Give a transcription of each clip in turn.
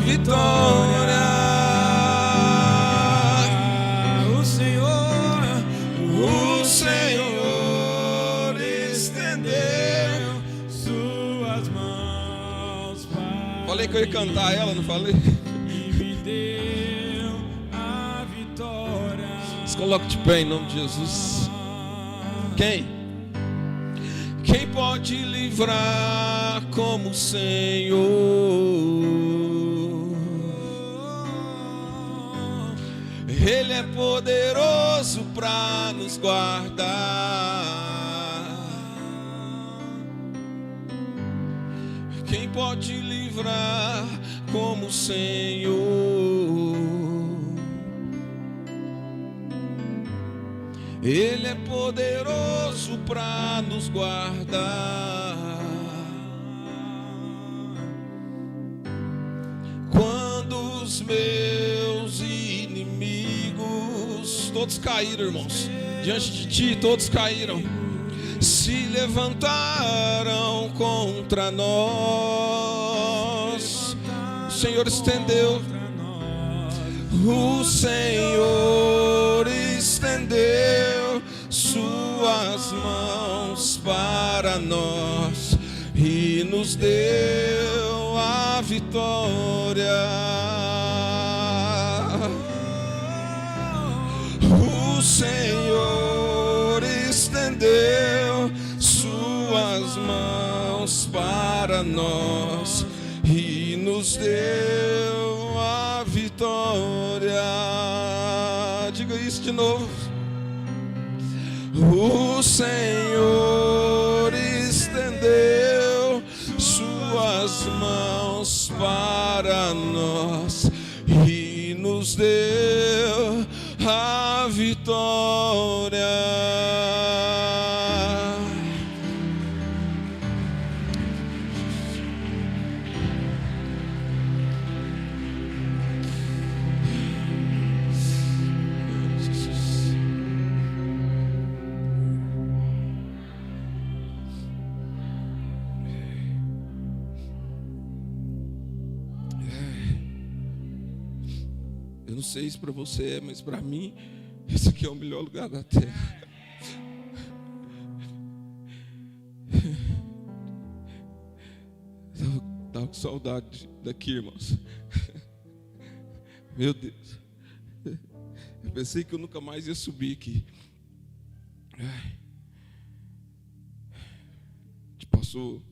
vitória. O Senhor estendeu suas mãos para Falei que eu ia cantar ela, não falei? e me deu a vitória. Se coloque de pé em nome de Jesus. Quem pode livrar como o Senhor? Ele é poderoso para nos guardar. Quem pode livrar como o Senhor? Ele é poderoso para nos guardar. Quando os meus inimigos todos caíram, irmãos, diante de ti todos caíram, se levantaram contra nós, o Senhor estendeu, o Senhor estendeu suas mãos para nós e nos deu a vitória. O Senhor estendeu suas mãos para nós e nos deu a vitória. Diga isso de novo. O Senhor estendeu suas mãos para nós e nos deu a vitória. Eu não sei se para você é, mas para mim esse aqui é o melhor lugar da terra. Estava com saudade daqui, irmãos. Meu Deus. Eu pensei que eu nunca mais ia subir aqui. A gente passou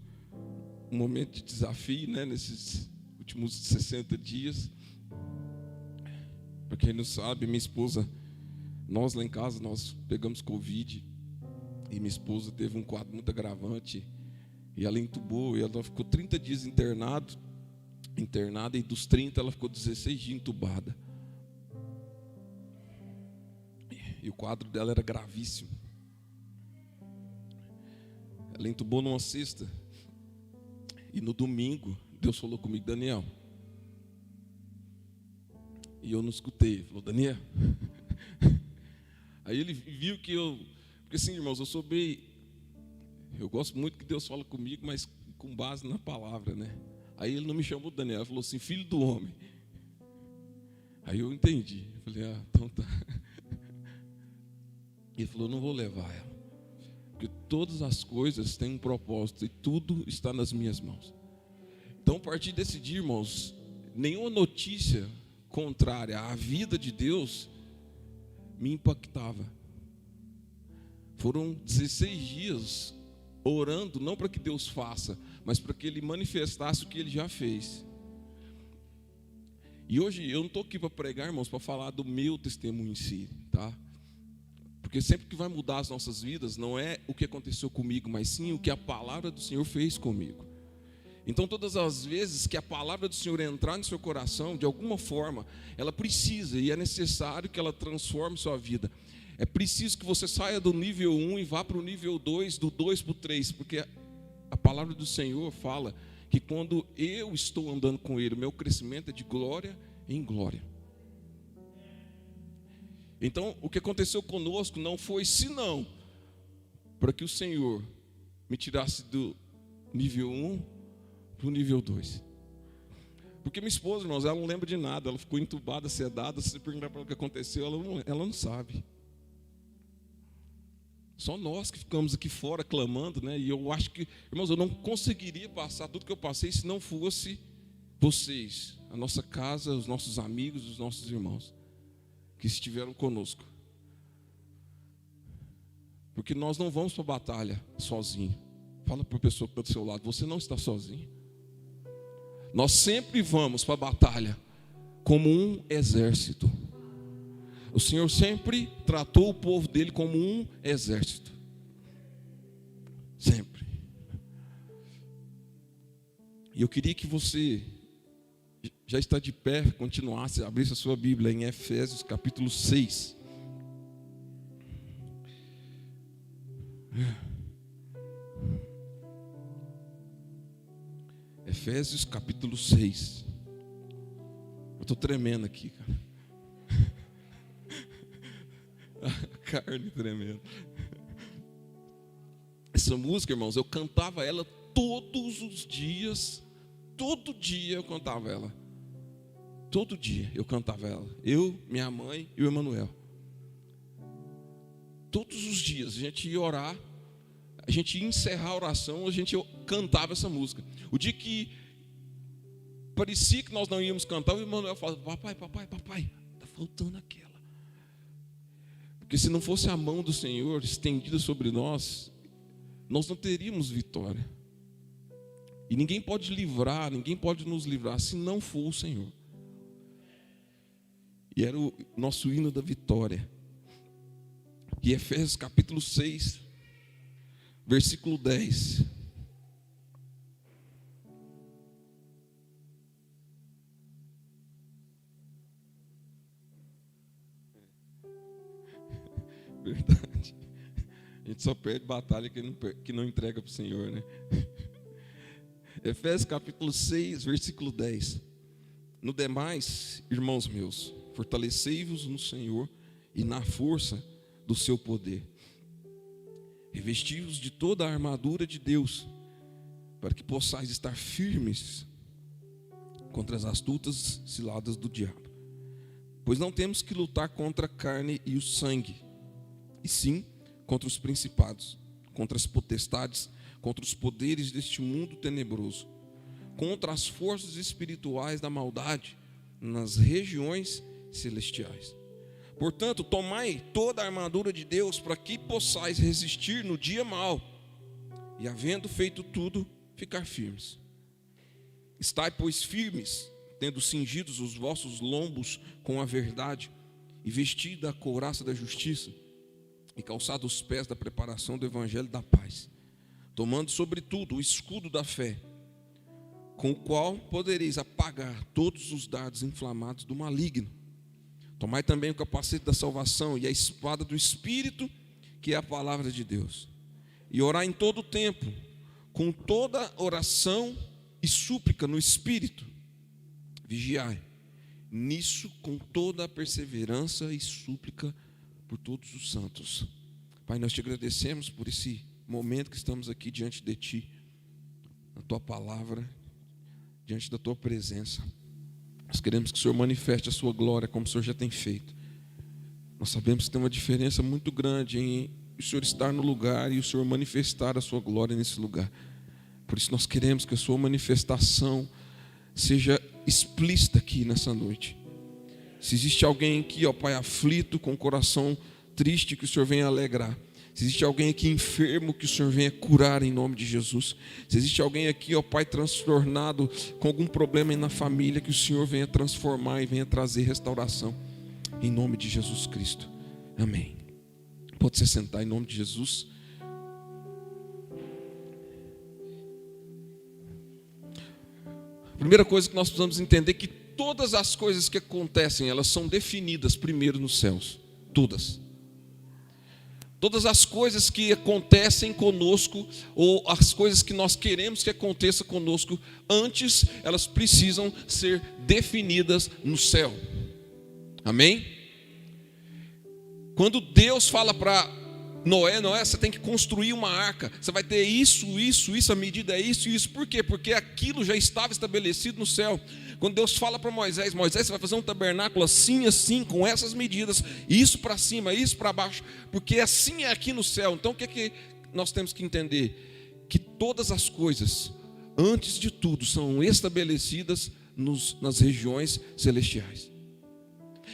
um momento de desafio, né, nesses últimos 60 dias. Para quem não sabe, minha esposa, nós lá em casa, nós pegamos Covid. E minha esposa teve um quadro muito agravante. E ela entubou, e ela ficou 30 dias internada, e dos 30 ela ficou 16 dias entubada. E o quadro dela era gravíssimo. Ela entubou numa sexta. E no domingo, Deus falou comigo: Daniel. E eu não escutei. Ele falou: Daniel. Aí ele viu que eu... Porque assim, irmãos, eu gosto muito que Deus fala comigo, mas com base na palavra, né? Aí ele não me chamou Daniel, ele falou assim: filho do homem. Aí eu entendi. Eu falei: então tá. Ele falou: não vou levar ela, porque todas as coisas têm um propósito e tudo está nas minhas mãos. Então, a partir desse dia, irmãos, nenhuma notícia contrária à vida de Deus me impactava. Foram 16 dias orando, não para que Deus faça, mas para que Ele manifestasse o que Ele já fez. E hoje eu não estou aqui para pregar, irmãos, para falar do meu testemunho em si, tá? Porque sempre que vai mudar as nossas vidas, não é o que aconteceu comigo, mas sim o que a palavra do Senhor fez comigo. Então, todas as vezes que a palavra do Senhor entrar no seu coração, de alguma forma, ela precisa e é necessário que ela transforme sua vida. É preciso que você saia do nível 1 e vá para o nível 2, do 2 para o 3, porque a palavra do Senhor fala que quando eu estou andando com Ele, o meu crescimento é de glória em glória. Então, o que aconteceu conosco não foi senão para que o Senhor me tirasse do nível 1 para o nível 2. Porque minha esposa, irmãos, ela não lembra de nada. Ela ficou entubada, sedada. Se você perguntar para ela o que aconteceu, ela não sabe. Só nós que ficamos aqui fora clamando, né? E eu acho que, irmãos, eu não conseguiria passar tudo que eu passei se não fosse vocês, a nossa casa, os nossos amigos, os nossos irmãos que estiveram conosco. Porque nós não vamos para a batalha sozinho. Fala para a pessoa que está do seu lado, você não está sozinho. Nós sempre vamos para a batalha como um exército. O Senhor sempre tratou o povo dele como um exército. Sempre. E eu queria que você já está de pé, continuasse, abrisse a sua Bíblia em Efésios capítulo 6. Efésios capítulo 6. Eu estou tremendo aqui, cara. A carne tremendo. Essa música, irmãos, eu cantava ela todos os dias. Todo dia eu cantava ela. Todo dia eu cantava ela. Eu, minha mãe e o Emanuel. Todos os dias a gente ia orar, a gente ia encerrar a oração, a gente cantava essa música. O dia que parecia que nós não íamos cantar, o Emanuel falava: papai, está faltando aquela. Porque se não fosse a mão do Senhor estendida sobre nós, nós não teríamos vitória. E ninguém pode livrar, ninguém pode nos livrar se não for o Senhor. E era o nosso hino da vitória. E Efésios capítulo 6, versículo 10. Verdade. A gente só perde batalha que não entrega para o Senhor, né? Efésios capítulo 6, versículo 10. No demais, irmãos meus, fortalecei-vos no Senhor e na força do seu poder. Revesti-vos de toda a armadura de Deus, para que possais estar firmes contra as astutas ciladas do diabo. Pois não temos que lutar contra a carne e o sangue, e sim contra os principados, contra as potestades, contra os poderes deste mundo tenebroso, contra as forças espirituais da maldade nas regiões celestiais. Portanto, tomai toda a armadura de Deus para que possais resistir no dia mau e, havendo feito tudo, ficar firmes. Estai, pois, firmes, tendo cingidos os vossos lombos com a verdade e vestida a couraça da justiça e calçados os pés da preparação do evangelho da paz, tomando sobretudo o escudo da fé, com o qual podereis apagar todos os dardos inflamados do maligno. Tomai também o capacete da salvação e a espada do Espírito, que é a palavra de Deus. E orai em todo o tempo, com toda oração e súplica no Espírito. Vigiai nisso com toda a perseverança e súplica por todos os santos. Pai, nós te agradecemos por esse momento que estamos aqui diante de Ti, na Tua palavra, diante da Tua presença. Nós queremos que o Senhor manifeste a Sua glória como o Senhor já tem feito. Nós sabemos que tem uma diferença muito grande em o Senhor estar no lugar e o Senhor manifestar a Sua glória nesse lugar. Por isso nós queremos que a Sua manifestação seja explícita aqui nessa noite. Se existe alguém aqui, ó Pai, aflito, com o coração triste, que o Senhor venha alegrar. Se existe alguém aqui enfermo, que o Senhor venha curar em nome de Jesus. Se existe alguém aqui, ó Pai, transtornado com algum problema aí na família, que o Senhor venha transformar e venha trazer restauração em nome de Jesus Cristo. Amém. Pode se sentar em nome de Jesus. A primeira coisa que nós precisamos entender é que todas as coisas que acontecem, elas são definidas primeiro nos céus. Todas. Todas as coisas que acontecem conosco, ou as coisas que nós queremos que aconteça conosco, antes elas precisam ser definidas no céu. Amém? Quando Deus fala para Noé, você tem que construir uma arca, você vai ter isso, a medida é isso e isso. Por quê? Porque aquilo já estava estabelecido no céu. Quando Deus fala para Moisés, Moisés, você vai fazer um tabernáculo assim, assim, com essas medidas, isso para cima, isso para baixo, porque assim é aqui no céu. Então o que nós temos que entender? Que todas as coisas, antes de tudo, são estabelecidas nas regiões celestiais.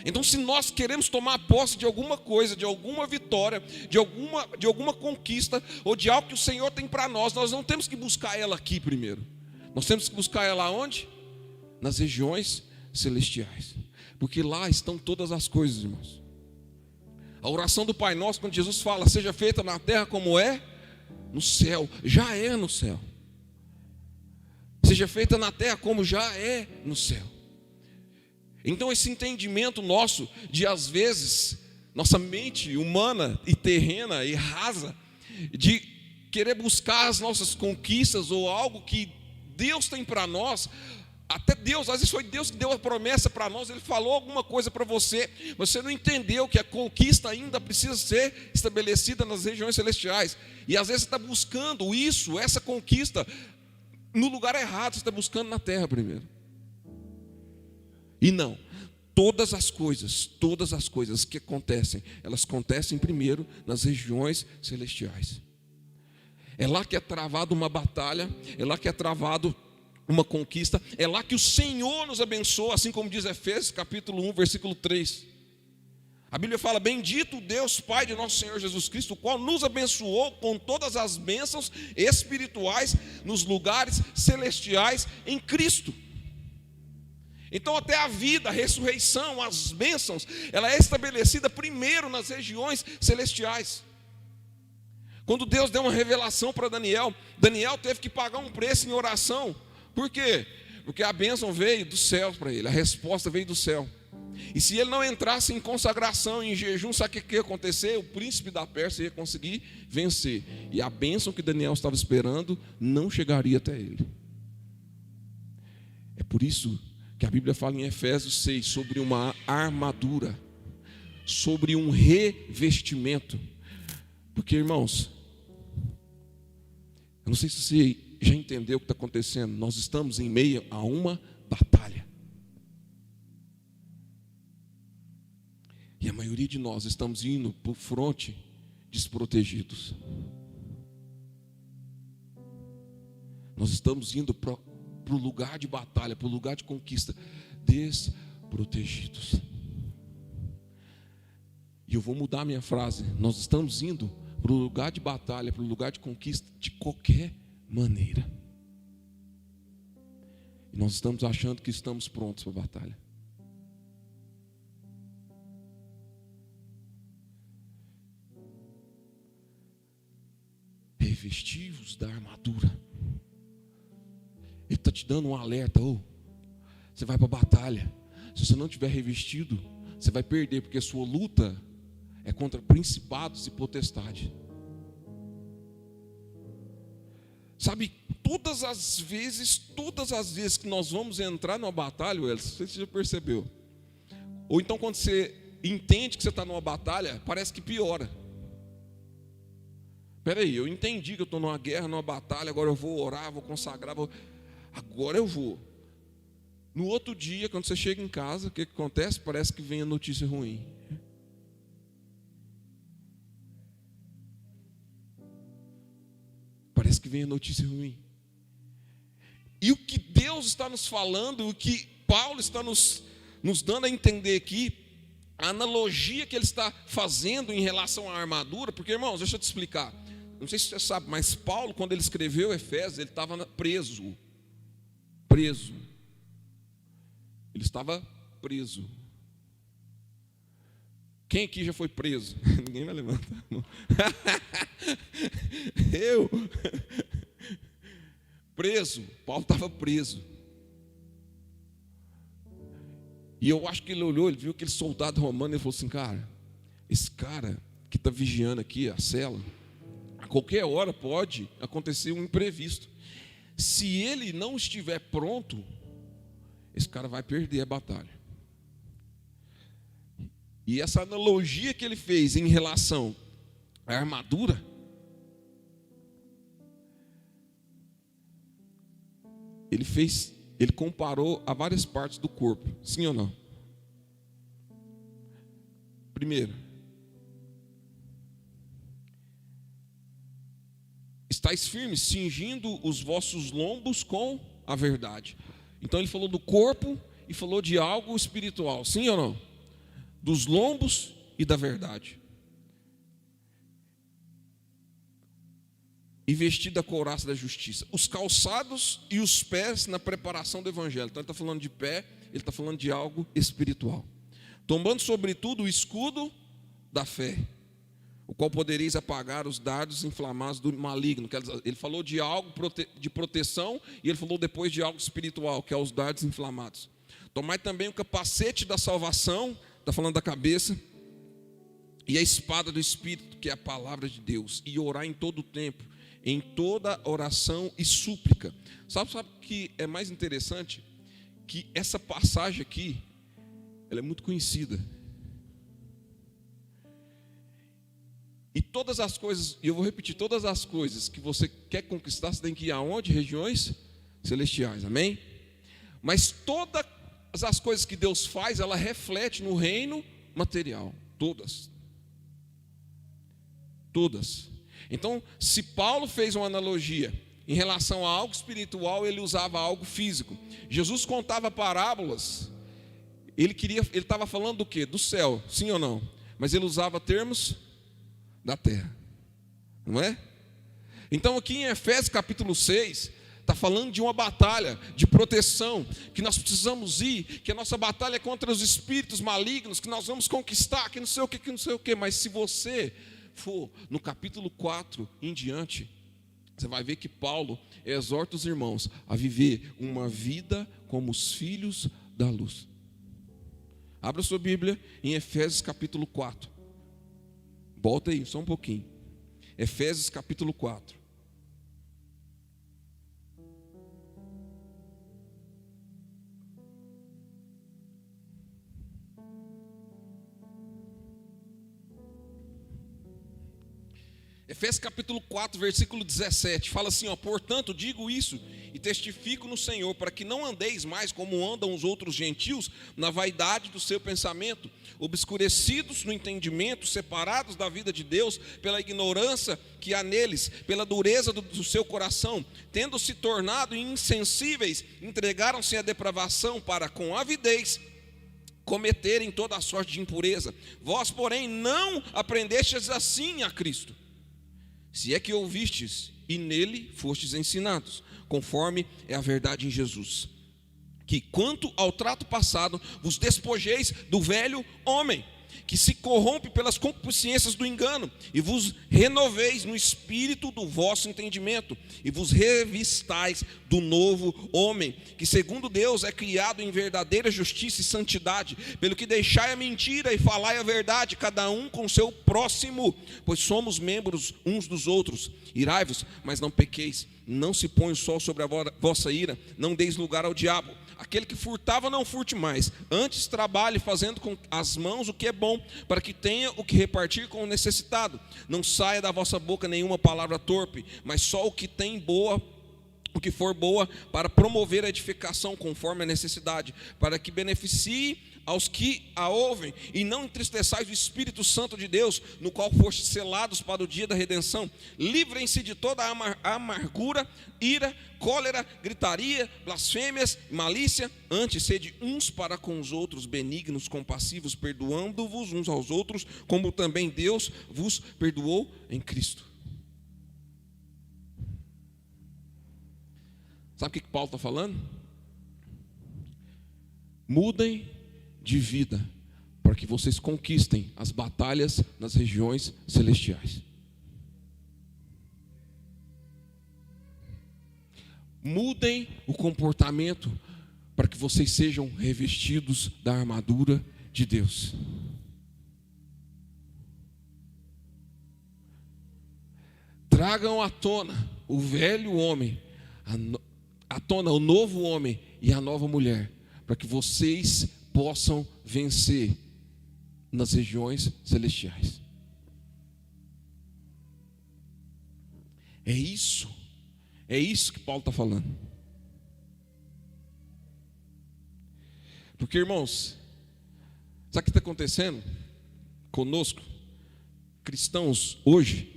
Então, se nós queremos tomar posse de alguma coisa, de alguma vitória, de alguma conquista, ou de algo que o Senhor tem para nós não temos que buscar ela aqui primeiro. Nós temos que buscar ela onde? Nas regiões celestiais. Porque lá estão todas as coisas, irmãos. A oração do Pai Nosso, quando Jesus fala, seja feita na terra como é no céu, já é no céu. Seja feita na terra como já é no céu. Então esse entendimento nosso, de às vezes, nossa mente humana e terrena e rasa, de querer buscar as nossas conquistas ou algo que Deus tem para nós, até Deus, às vezes foi Deus que deu a promessa para nós, Ele falou alguma coisa para você, você não entendeu que a conquista ainda precisa ser estabelecida nas regiões celestiais, e às vezes você está buscando essa conquista, no lugar errado, você está buscando na terra primeiro. E não, todas as coisas que acontecem, elas acontecem primeiro nas regiões celestiais. É lá que é travada uma batalha, é lá que é travado uma conquista, é lá que o Senhor nos abençoa, assim como diz Efésios capítulo 1, versículo 3. A Bíblia fala, bendito Deus Pai de nosso Senhor Jesus Cristo, o qual nos abençoou com todas as bênçãos espirituais nos lugares celestiais em Cristo. Então até a vida, a ressurreição, as bênçãos, ela é estabelecida primeiro nas regiões celestiais. Quando Deus deu uma revelação para Daniel, Daniel teve que pagar um preço em oração. Por quê? Porque a bênção veio do céu para ele, a resposta veio do céu. E se ele não entrasse em consagração, em jejum, sabe o que ia acontecer? O príncipe da Pérsia ia conseguir vencer. E a bênção que Daniel estava esperando não chegaria até ele. É por isso que a Bíblia fala em Efésios 6 sobre uma armadura, sobre um revestimento. Porque, irmãos, eu não sei se você já entendeu o que está acontecendo. Nós estamos em meio a uma batalha. E a maioria de nós estamos indo para o fronte desprotegidos. Nós estamos indo para o lugar de batalha, para o lugar de conquista, desprotegidos. E eu vou mudar a minha frase. Nós estamos indo para o lugar de batalha, para o lugar de conquista, de qualquer maneira. E nós estamos achando que estamos prontos para a batalha. Revestivos da armadura. Ele está te dando um alerta. Você vai para a batalha. Se você não tiver revestido, você vai perder, porque a sua luta é contra principados e potestades. Sabe, todas as vezes que nós vamos entrar numa batalha, não sei se você já percebeu. Ou então quando você entende que você está numa batalha, parece que piora. Espera aí, eu entendi que eu estou numa guerra, numa batalha, agora eu vou orar, vou consagrar, agora eu vou. No outro dia, quando você chega em casa, o que acontece? Parece que vem a notícia ruim. Parece que vem a notícia ruim. E o que Deus está nos falando, o que Paulo está nos dando a entender aqui, a analogia que ele está fazendo em relação à armadura, porque, irmãos, deixa eu te explicar. Não sei se você sabe, mas Paulo, quando ele escreveu Efésios, ele estava preso. Ele estava preso. Quem aqui já foi preso? Ninguém vai levantar a mão. Eu. Preso. Paulo estava preso. E eu acho que ele olhou, ele viu aquele soldado romano e falou assim, cara, esse cara que está vigiando aqui a cela, a qualquer hora pode acontecer um imprevisto. Se ele não estiver pronto, esse cara vai perder a batalha. E essa analogia que ele fez em relação à armadura, ele fez ele comparou a várias partes do corpo. Sim ou não? Primeiro, estáis firmes, cingindo os vossos lombos com a verdade. Então ele falou do corpo e falou de algo espiritual. Sim ou não? Dos lombos e da verdade. E vestido a couraça da justiça, os calçados e os pés na preparação do evangelho. Então ele está falando de pé, ele está falando de algo espiritual. Tomando sobretudo o escudo da fé, o qual podereis apagar os dardos inflamados do maligno. Ele falou de algo de proteção e ele falou depois de algo espiritual, que é os dardos inflamados. Tomai também o capacete da salvação, está falando da cabeça, e a espada do Espírito, que é a palavra de Deus, e orar em todo o tempo, em toda oração e súplica. Sabe o que é mais interessante? Que essa passagem aqui, ela é muito conhecida. E todas as coisas, e eu vou repetir, todas as coisas que você quer conquistar, você tem que ir aonde? Regiões celestiais, amém? Mas todas as coisas que Deus faz, ela reflete no reino material, todas. Todas. Então, se Paulo fez uma analogia em relação a algo espiritual, ele usava algo físico. Jesus contava parábolas, ele estava falando do quê? Do céu, sim ou não? Mas ele usava termos da terra, não é? Então aqui em Efésios capítulo 6, está falando de uma batalha, de proteção, que nós precisamos ir, que a nossa batalha é contra os espíritos malignos, que nós vamos conquistar, que não sei o que, mas se você for no capítulo 4 em diante, você vai ver que Paulo exorta os irmãos a viver uma vida como os filhos da luz. Abra sua Bíblia em Efésios capítulo 4. Volta aí, só um pouquinho. Efésios capítulo 4. Efésios capítulo 4, versículo 17, fala assim, ó: portanto digo isso e testifico no Senhor, para que não andeis mais como andam os outros gentios, na vaidade do seu pensamento, obscurecidos no entendimento, separados da vida de Deus, pela ignorância que há neles, pela dureza do seu coração, tendo se tornado insensíveis, entregaram-se à depravação para com avidez cometerem toda a sorte de impureza. Vós, porém, não aprendestes assim a Cristo, se é que ouvistes e nele fostes ensinados, conforme é a verdade em Jesus, que quanto ao trato passado vos despojeis do velho homem, que se corrompe pelas concupiscências do engano, e vos renoveis no espírito do vosso entendimento, e vos revistais do novo homem, que segundo Deus é criado em verdadeira justiça e santidade, pelo que deixai a mentira e falai a verdade, cada um com seu próximo, pois somos membros uns dos outros. Irai-vos, mas não pequeis, não se põe o sol sobre a vossa ira, não deis lugar ao diabo. Aquele que furtava, não furte mais, antes trabalhe fazendo com as mãos o que é bom, para que tenha o que repartir com o necessitado. Não saia da vossa boca nenhuma palavra torpe, mas só o que for boa, para promover a edificação conforme a necessidade, para que beneficie aos que a ouvem, e não entristeçais o Espírito Santo de Deus, no qual fostes selados para o dia da redenção. Livrem-se de toda a amargura, ira, cólera, gritaria, blasfêmias, malícia. Antes sede uns para com os outros benignos, compassivos, perdoando-vos uns aos outros, como também Deus vos perdoou em Cristo. Sabe o que Paulo está falando? Mudem de vida, para que vocês conquistem as batalhas nas regiões celestiais. Mudem o comportamento, para que vocês sejam revestidos da armadura de Deus. Tragam à tona o velho homem, à tona o novo homem e a nova mulher, para que vocês possam vencer nas regiões celestiais. É isso que Paulo está falando. Porque, irmãos, sabe o que está acontecendo conosco, cristãos, hoje?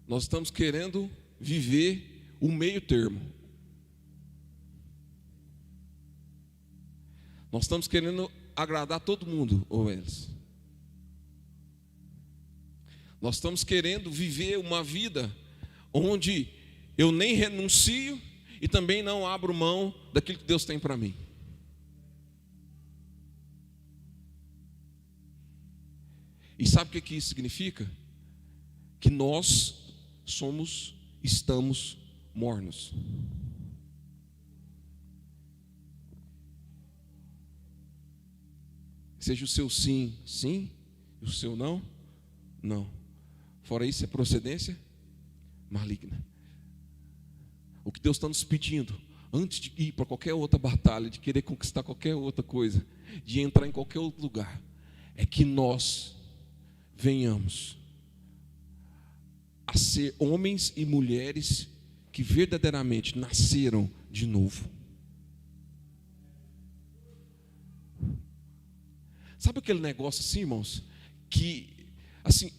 Nós estamos querendo viver o meio termo. Nós estamos querendo agradar todo mundo, ou eles. Nós estamos querendo viver uma vida onde eu nem renuncio e também não abro mão daquilo que Deus tem para mim. E sabe o que isso significa? Que nós estamos mornos. Seja o seu sim, sim, e o seu não, não. Fora isso é procedência maligna. O que Deus está nos pedindo, antes de ir para qualquer outra batalha, de querer conquistar qualquer outra coisa, de entrar em qualquer outro lugar, é que nós venhamos a ser homens e mulheres que verdadeiramente nasceram de novo. Sabe aquele negócio assim, irmãos? Que, assim,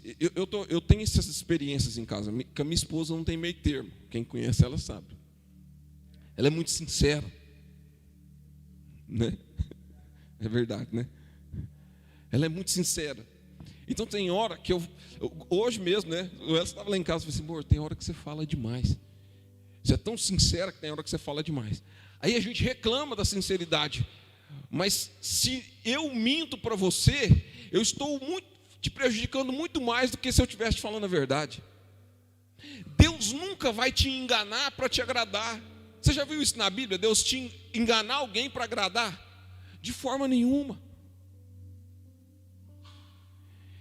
eu tenho essas experiências em casa. Com a minha esposa não tem meio termo. Quem conhece ela sabe. Ela é muito sincera, né? É verdade, né? Ela é muito sincera. Então tem hora que hoje mesmo, né? Ela estava lá em casa e falou assim: amor, tem hora que você fala demais. Você é tão sincera que tem hora que você fala demais. Aí a gente reclama da sinceridade. Mas se eu minto para você, eu estou te prejudicando muito mais do que se eu estivesse falando a verdade. Deus nunca vai te enganar para te agradar. Você já viu isso na Bíblia? Deus te enganar alguém para agradar? De forma nenhuma.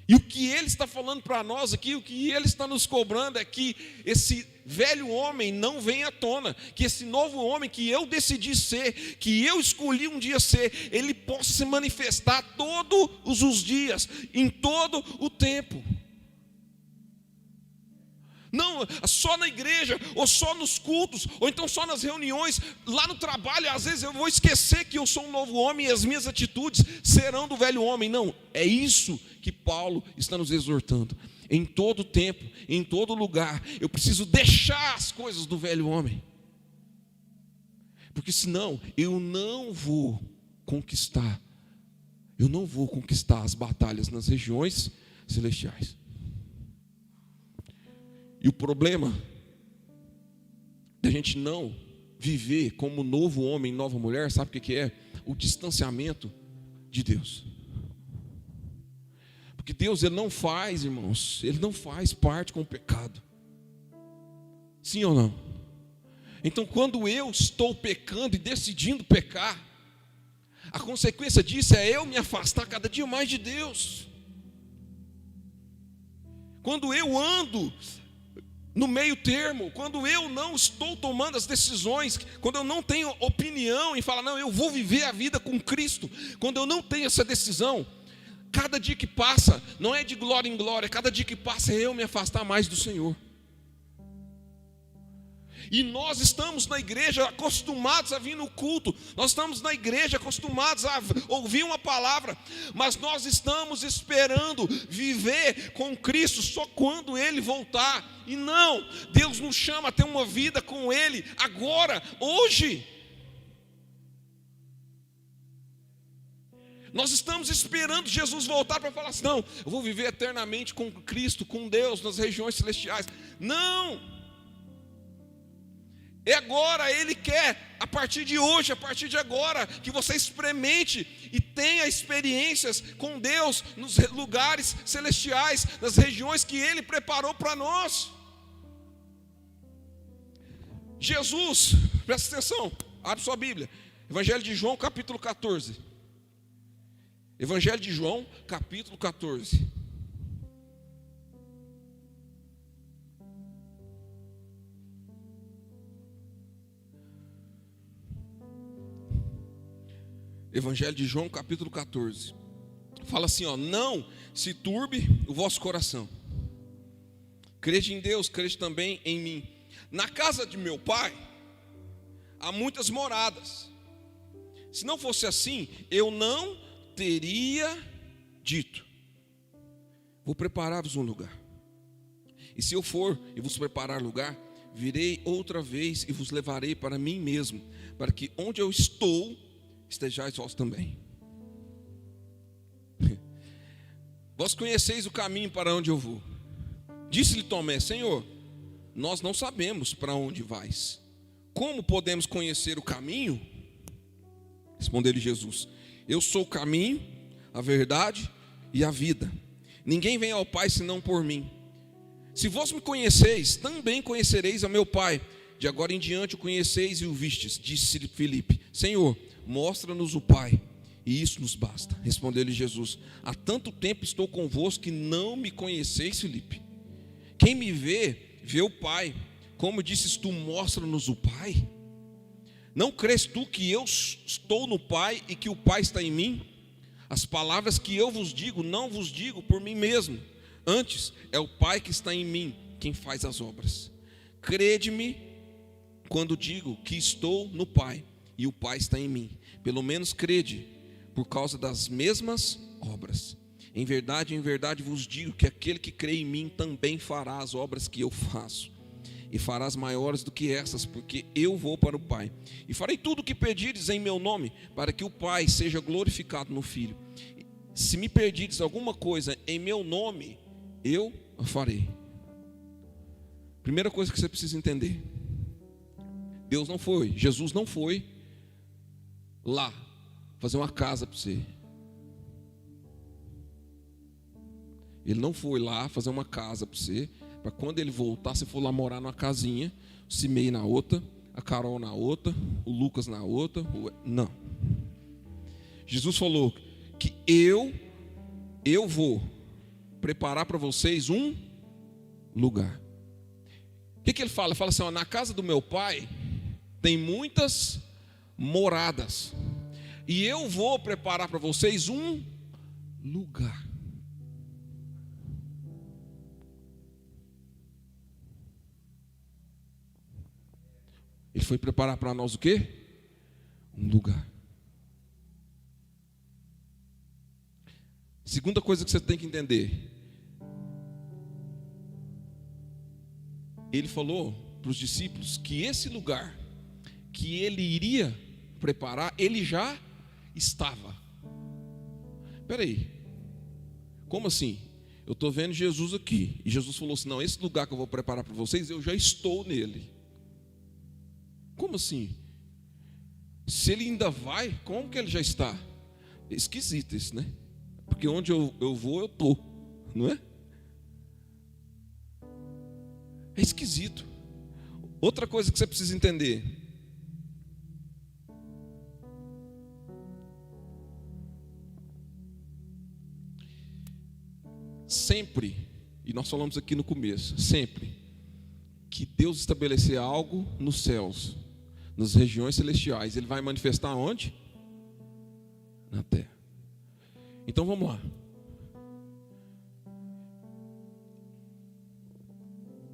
E o que Ele está falando para nós aqui, o que Ele está nos cobrando é que esse velho homem não venha à tona, que esse novo homem que eu decidi ser, que eu escolhi um dia ser, ele possa se manifestar todos os dias, em todo o tempo. Não só na igreja, ou só nos cultos, ou então só nas reuniões, lá no trabalho, às vezes eu vou esquecer que eu sou um novo homem e as minhas atitudes serão do velho homem. Não, é isso que Paulo está nos exortando. Em todo tempo, em todo lugar, eu preciso deixar as coisas do velho homem. Porque senão eu não vou conquistar as batalhas nas regiões celestiais. E o problema da gente não viver como novo homem, nova mulher, sabe o que é? O distanciamento de Deus. Porque Deus, Ele não faz, irmãos, Ele não faz parte com o pecado. Sim ou não? Então, quando eu estou pecando e decidindo pecar, a consequência disso é eu me afastar cada dia mais de Deus. Quando eu ando no meio termo, quando eu não estou tomando as decisões, quando eu não tenho opinião em falar, não, eu vou viver a vida com Cristo, quando eu não tenho essa decisão, cada dia que passa, não é de glória em glória, cada dia que passa é eu me afastar mais do Senhor. E nós estamos na igreja acostumados a vir no culto, nós estamos na igreja acostumados a ouvir uma palavra, mas nós estamos esperando viver com Cristo só quando Ele voltar. E não, Deus nos chama a ter uma vida com Ele agora, hoje. Nós estamos esperando Jesus voltar para falar assim: não, eu vou viver eternamente com Cristo, com Deus, nas regiões celestiais. Não! É agora, Ele quer, a partir de hoje, a partir de agora, que você experimente e tenha experiências com Deus nos lugares celestiais, nas regiões que Ele preparou para nós. Jesus, presta atenção, abre sua Bíblia, Evangelho de João, capítulo 14. Evangelho de João, capítulo 14. Evangelho de João, capítulo 14. Fala assim, ó: não se turbe o vosso coração. Crede em Deus, crede também em mim. Na casa de meu pai há muitas moradas. Se não fosse assim, eu não teria dito: vou preparar-vos um lugar. E se eu for e vos preparar lugar, virei outra vez e vos levarei para mim mesmo, para que onde eu estou, estejais vós também. Vós conheceis o caminho para onde eu vou. Disse-lhe Tomé: Senhor, nós não sabemos para onde vais. Como podemos conhecer o caminho? Respondeu-lhe Jesus: eu sou o caminho, a verdade e a vida. Ninguém vem ao Pai senão por mim. Se vós me conheceis, também conhecereis a meu Pai. De agora em diante o conheceis e o vistes. Disse-lhe Filipe: Senhor, mostra-nos o Pai, e isso nos basta. Respondeu-lhe Jesus: há tanto tempo estou convosco que não me conheceis, Filipe. Quem me vê, vê o Pai. Como disses tu, mostra-nos o Pai? Não crês tu que eu estou no Pai e que o Pai está em mim? As palavras que eu vos digo, não vos digo por mim mesmo. Antes, é o Pai que está em mim quem faz as obras. Crede-me quando digo que estou no Pai e o Pai está em mim. Pelo menos crede por causa das mesmas obras. Em verdade vos digo que aquele que crê em mim também fará as obras que eu faço. E farás maiores do que essas, porque eu vou para o Pai. E farei tudo o que pedires em meu nome, para que o Pai seja glorificado no Filho. Se me pedires alguma coisa em meu nome, eu a farei. Primeira coisa que você precisa entender: Jesus não foi lá fazer uma casa para você. Ele não foi lá fazer uma casa para você, para quando ele voltar, você for lá morar numa casinha, o Simei na outra, a Carol na outra, o Lucas na outra. Não. Jesus falou que eu vou preparar para vocês um lugar. O que ele fala? Ele fala assim: ó, na casa do meu Pai tem muitas moradas, e eu vou preparar para vocês um lugar. Ele foi preparar para nós o quê? Um lugar. Segunda coisa que você tem que entender: ele falou para os discípulos que esse lugar que ele iria preparar, ele já estava. Espera aí, como assim? Eu estou vendo Jesus aqui, e Jesus falou assim: não, esse lugar que eu vou preparar para vocês, eu já estou nele. Como assim? Se ele ainda vai, como que ele já está? É esquisito isso, né? Porque onde eu vou, eu estou, não é? É esquisito. Outra coisa que você precisa entender: sempre, e nós falamos aqui no começo, sempre que Deus estabelecer algo nos céus, nas regiões celestiais, Ele vai manifestar onde? Na terra. Então vamos lá.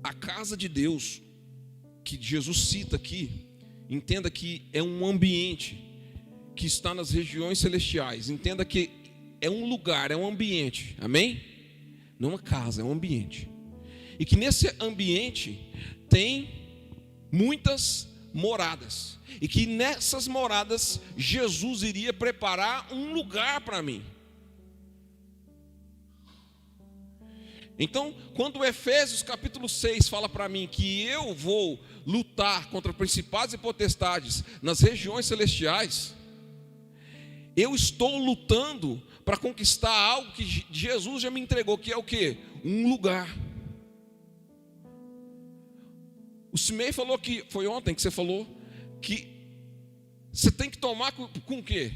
A casa de Deus, que Jesus cita aqui, entenda que é um ambiente que está nas regiões celestiais. Entenda que é um lugar, é um ambiente, amém? Não uma casa, é um ambiente. E que nesse ambiente tem muitas moradas. E que nessas moradas Jesus iria preparar um lugar para mim. Então, quando Efésios capítulo 6 fala para mim que eu vou lutar contra principados e potestades nas regiões celestiais, eu estou lutando para conquistar algo que Jesus já me entregou, que é o quê? Um lugar. O Simei falou que, foi ontem que você falou, que você tem que tomar com o quê?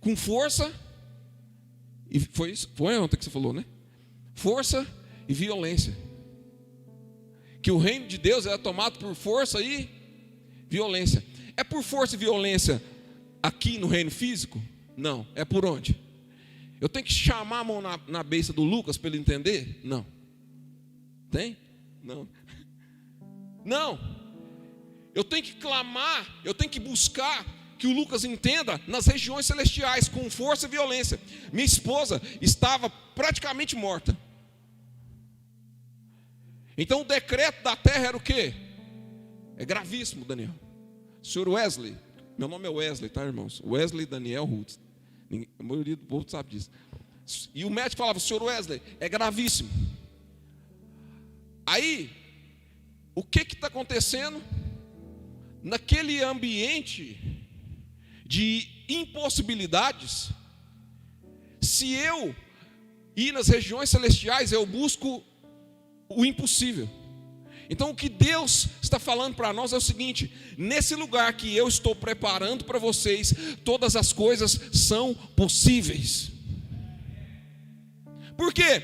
Com força, e foi ontem que você falou, né? Força e violência. Que o reino de Deus é tomado por força e violência. É por força e violência aqui no reino físico? Não. É por onde? Eu tenho que chamar a mão na beiça do Lucas para ele entender? Não. Tem? Não. Não. Eu tenho que clamar, eu tenho que buscar que o Lucas entenda nas regiões celestiais, com força e violência. Minha esposa estava praticamente morta. Então o decreto da terra era o quê? É gravíssimo, Daniel. Senhor Wesley, meu nome é Wesley, tá, irmãos? Wesley Daniel Ruth. A maioria do povo sabe disso. E o médico falava: Senhor Wesley, é gravíssimo. Aí, o que está acontecendo? Naquele ambiente de impossibilidades, se eu ir nas regiões celestiais, eu busco o impossível. Então o que Deus está falando para nós é o seguinte: nesse lugar que eu estou preparando para vocês, todas as coisas são possíveis. Por quê?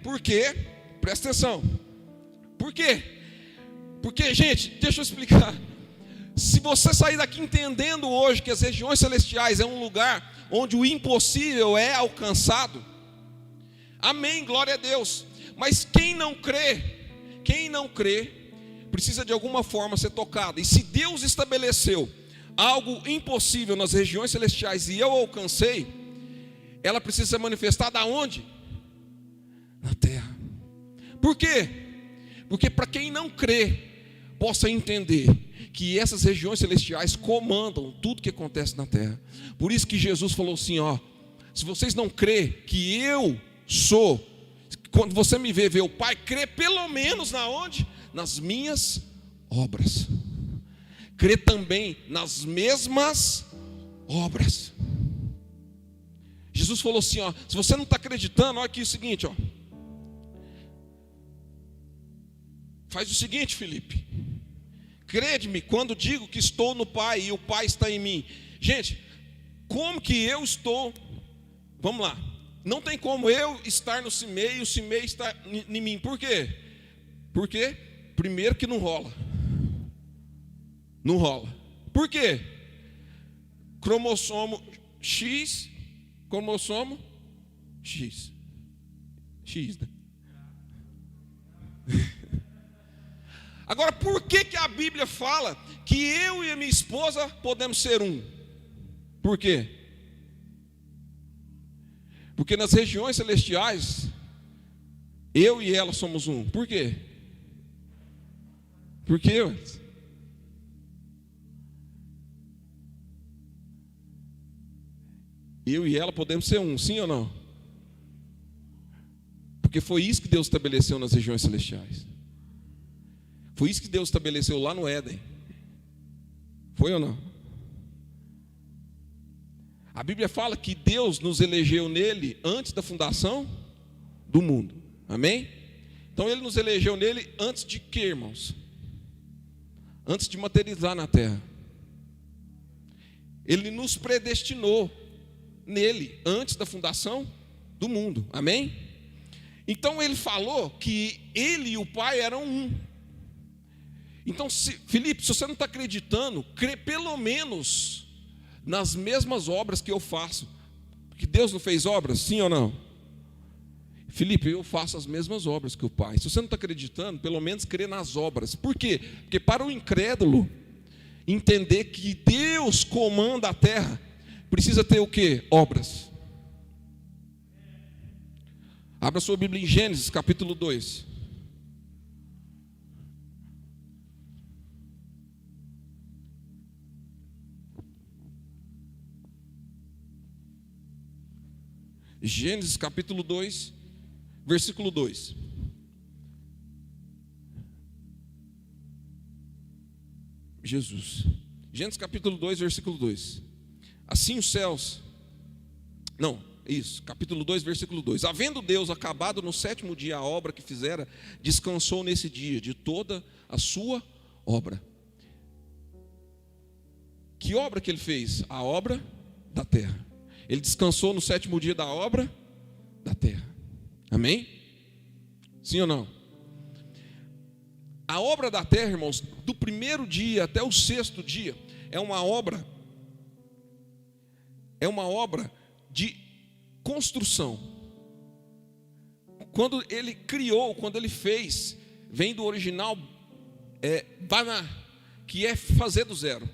Porque, presta atenção, por quê? Porque, gente, deixa eu explicar. Se você sair daqui entendendo hoje que as regiões celestiais é um lugar onde o impossível é alcançado, amém, glória a Deus. Mas quem não crê, precisa de alguma forma ser tocado. E se Deus estabeleceu algo impossível nas regiões celestiais e eu alcancei, ela precisa ser manifestada aonde? Na terra. Por quê? Porque para quem não crê, possa entender que essas regiões celestiais comandam tudo que acontece na terra. Por isso que Jesus falou assim, ó: se vocês não crêem que eu sou, quando você me vê o Pai, crê pelo menos na onde? Nas minhas obras. Crê também nas mesmas obras. Jesus falou assim, ó: se você não está acreditando, olha aqui o seguinte, ó. Faz o seguinte, Felipe. Crede-me quando digo que estou no Pai e o Pai está em mim. Gente, como que eu estou? Vamos lá. Não tem como eu estar no Cimei e o Cimei estar em mim. Por quê? Porque, primeiro, que não rola. Não rola. Por quê? Cromossomo X, cromossomo X. X, né? Agora, por que a Bíblia fala que eu e a minha esposa podemos ser um? Por quê? Porque nas regiões celestiais, eu e ela somos um. Por quê? Por quê? Eu e ela podemos ser um, sim ou não? Porque foi isso que Deus estabeleceu nas regiões celestiais. Foi isso que Deus estabeleceu lá no Éden. Foi ou não? A Bíblia fala que Deus nos elegeu nele antes da fundação do mundo. Amém? Então Ele nos elegeu nele antes de quê, irmãos? Antes de materializar na terra. Ele nos predestinou nele antes da fundação do mundo. Amém? Então Ele falou que Ele e o Pai eram um. Então, Felipe, se você não está acreditando, crê pelo menos nas mesmas obras que eu faço. Porque Deus não fez obras, sim ou não? Felipe, eu faço as mesmas obras que o Pai. Se você não está acreditando, pelo menos crê nas obras. Por quê? Porque para o incrédulo entender que Deus comanda a terra, precisa ter o quê? Obras. Abra sua Bíblia em Gênesis capítulo 2. Gênesis capítulo 2, versículo 2. Jesus. Gênesis capítulo 2, versículo 2. Assim os céus... Não, isso, capítulo 2, versículo 2. Havendo Deus acabado no sétimo dia a obra que fizera, descansou nesse dia de toda a sua obra. Que obra que ele fez? A obra da terra. Ele descansou no sétimo dia da obra da terra. Amém? Sim ou não? A obra da terra, irmãos, do primeiro dia até o sexto dia, é uma obra de construção. Quando ele criou, quando ele fez, vem do original baná, que é fazer do zero.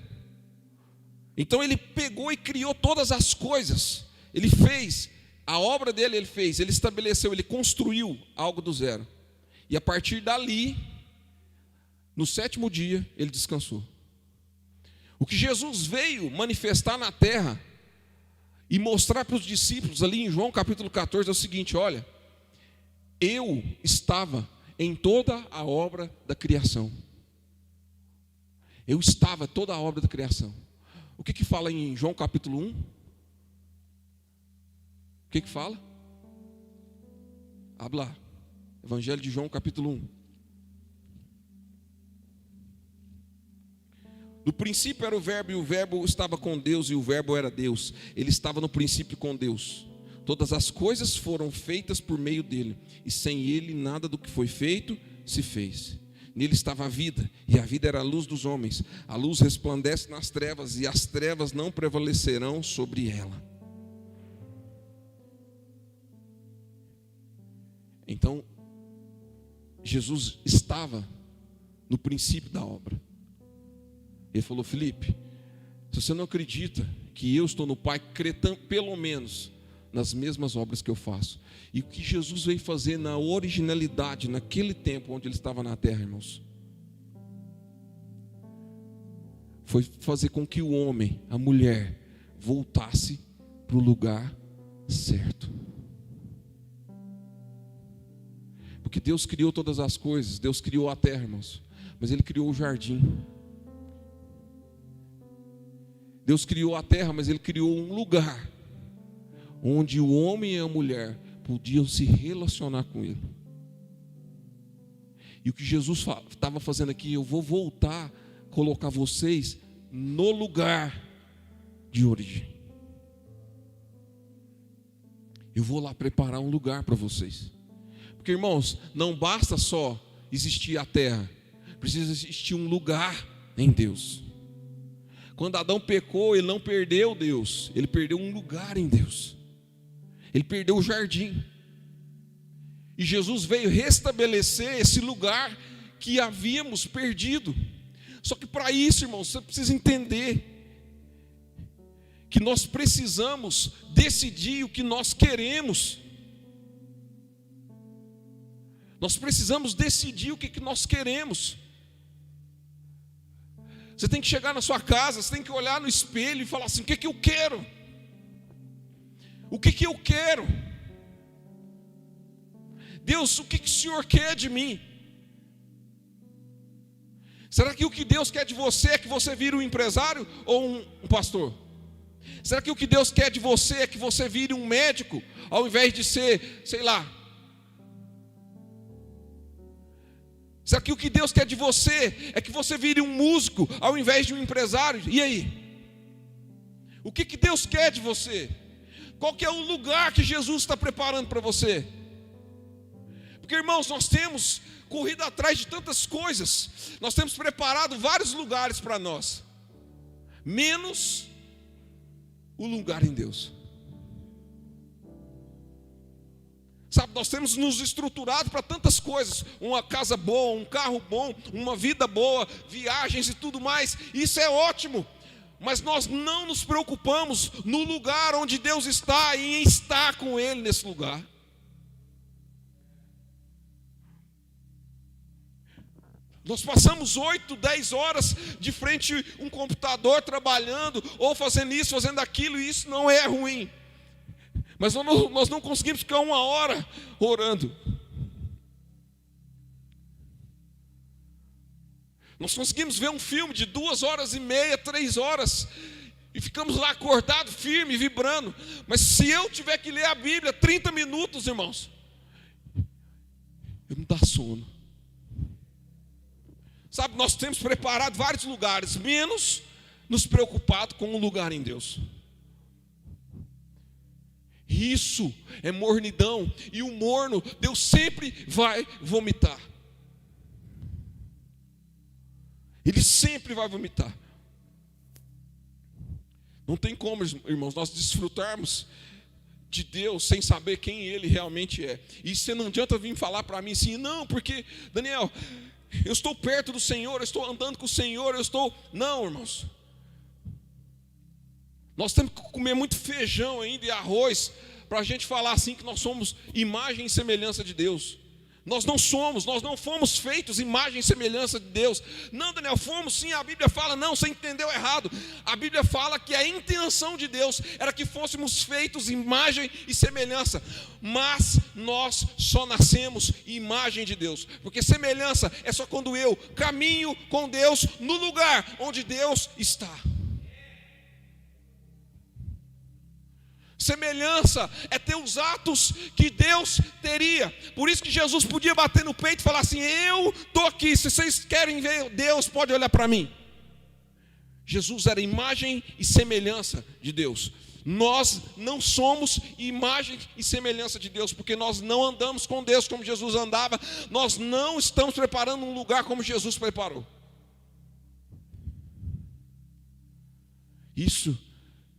Então ele pegou e criou todas as coisas. Ele fez, a obra dele ele fez, ele estabeleceu, ele construiu algo do zero. E a partir dali, no 7º dia, ele descansou. O que Jesus veio manifestar na terra e mostrar para os discípulos ali em João capítulo 14 é o seguinte: olha, eu estava em toda a obra da criação. Eu estava em toda a obra da criação. O que fala em João capítulo 1? O que fala? Habla. Evangelho de João capítulo 1. No princípio era o verbo, e o verbo estava com Deus, e o verbo era Deus. Ele estava no princípio com Deus. Todas as coisas foram feitas por meio dele, e sem ele nada do que foi feito se fez. Nele estava a vida, e a vida era a luz dos homens. A luz resplandece nas trevas, e as trevas não prevalecerão sobre ela. Então, Jesus estava no princípio da obra. Ele falou: Felipe, se você não acredita que eu estou no Pai, crê pelo menos nas mesmas obras que eu faço. E o que Jesus veio fazer na originalidade, naquele tempo onde ele estava na terra, irmãos, foi fazer com que o homem, a mulher, voltasse para o lugar certo. Porque Deus criou todas as coisas, Deus criou a terra, irmãos, mas Ele criou o jardim. Deus criou a terra, mas Ele criou um lugar onde o homem e a mulher podiam se relacionar com Ele. E o que Jesus estava fazendo aqui: eu vou voltar a colocar vocês no lugar de origem. Eu vou lá preparar um lugar para vocês. Porque, irmãos, não basta só existir a terra, precisa existir um lugar em Deus. Quando Adão pecou, ele não perdeu Deus, ele perdeu um lugar em Deus. Ele perdeu o jardim. E Jesus veio restabelecer esse lugar que havíamos perdido. Só que para isso, irmãos, você precisa entender que nós precisamos decidir o que nós queremos. Nós precisamos decidir o que nós queremos. Você tem que chegar na sua casa, você tem que olhar no espelho e falar assim: o que eu quero? O que eu quero? Deus, o que o Senhor quer de mim? Será que o que Deus quer de você é que você vire um empresário ou um pastor? Será que o que Deus quer de você é que você vire um médico, ao invés de ser, sei lá? Será que o que Deus quer de você é que você vire um músico, ao invés de um empresário? E aí? O que Deus quer de você? Qual que é o lugar que Jesus está preparando para você? Porque, irmãos, nós temos corrido atrás de tantas coisas, nós temos preparado vários lugares para nós, menos o lugar em Deus. Sabe, nós temos nos estruturado para tantas coisas: uma casa boa, um carro bom, uma vida boa, viagens e tudo mais. Isso é ótimo, mas nós não nos preocupamos no lugar onde Deus está e em estar com Ele nesse lugar. Nós passamos 8, 10 horas de frente a um computador trabalhando, ou fazendo isso, fazendo aquilo, e isso não é ruim. Mas nós não conseguimos ficar 1 hora orando. Nós conseguimos ver um filme de 2h30, 3 horas, e ficamos lá acordados, firme, vibrando. Mas se eu tiver que ler a Bíblia 30 minutos, irmãos, eu me dá sono. Sabe, nós temos preparado vários lugares, menos nos preocupado com o lugar em Deus. Isso é mornidão, e o morno Deus sempre vai vomitar. Ele sempre vai vomitar. Não tem como, irmãos, nós desfrutarmos de Deus sem saber quem Ele realmente é. E você não adianta vir falar para mim assim: não, porque, Daniel, eu estou perto do Senhor, eu estou andando com o Senhor, eu estou... Não, irmãos. Nós temos que comer muito feijão ainda e arroz para a gente falar assim que nós somos imagem e semelhança de Deus. Nós não fomos feitos imagem e semelhança de Deus. Não, Daniel, fomos sim, a Bíblia fala, não, você entendeu errado. A Bíblia fala que a intenção de Deus era que fôssemos feitos imagem e semelhança. Mas nós só nascemos imagem de Deus. Porque semelhança é só quando eu caminho com Deus no lugar onde Deus está. Semelhança é ter os atos que Deus teria. Por isso que Jesus podia bater no peito e falar assim: eu estou aqui, se vocês querem ver Deus, pode olhar para mim. Jesus era imagem e semelhança de Deus. Nós não somos imagem e semelhança de Deus, porque nós não andamos com Deus como Jesus andava. Nós não estamos preparando um lugar como Jesus preparou. Isso,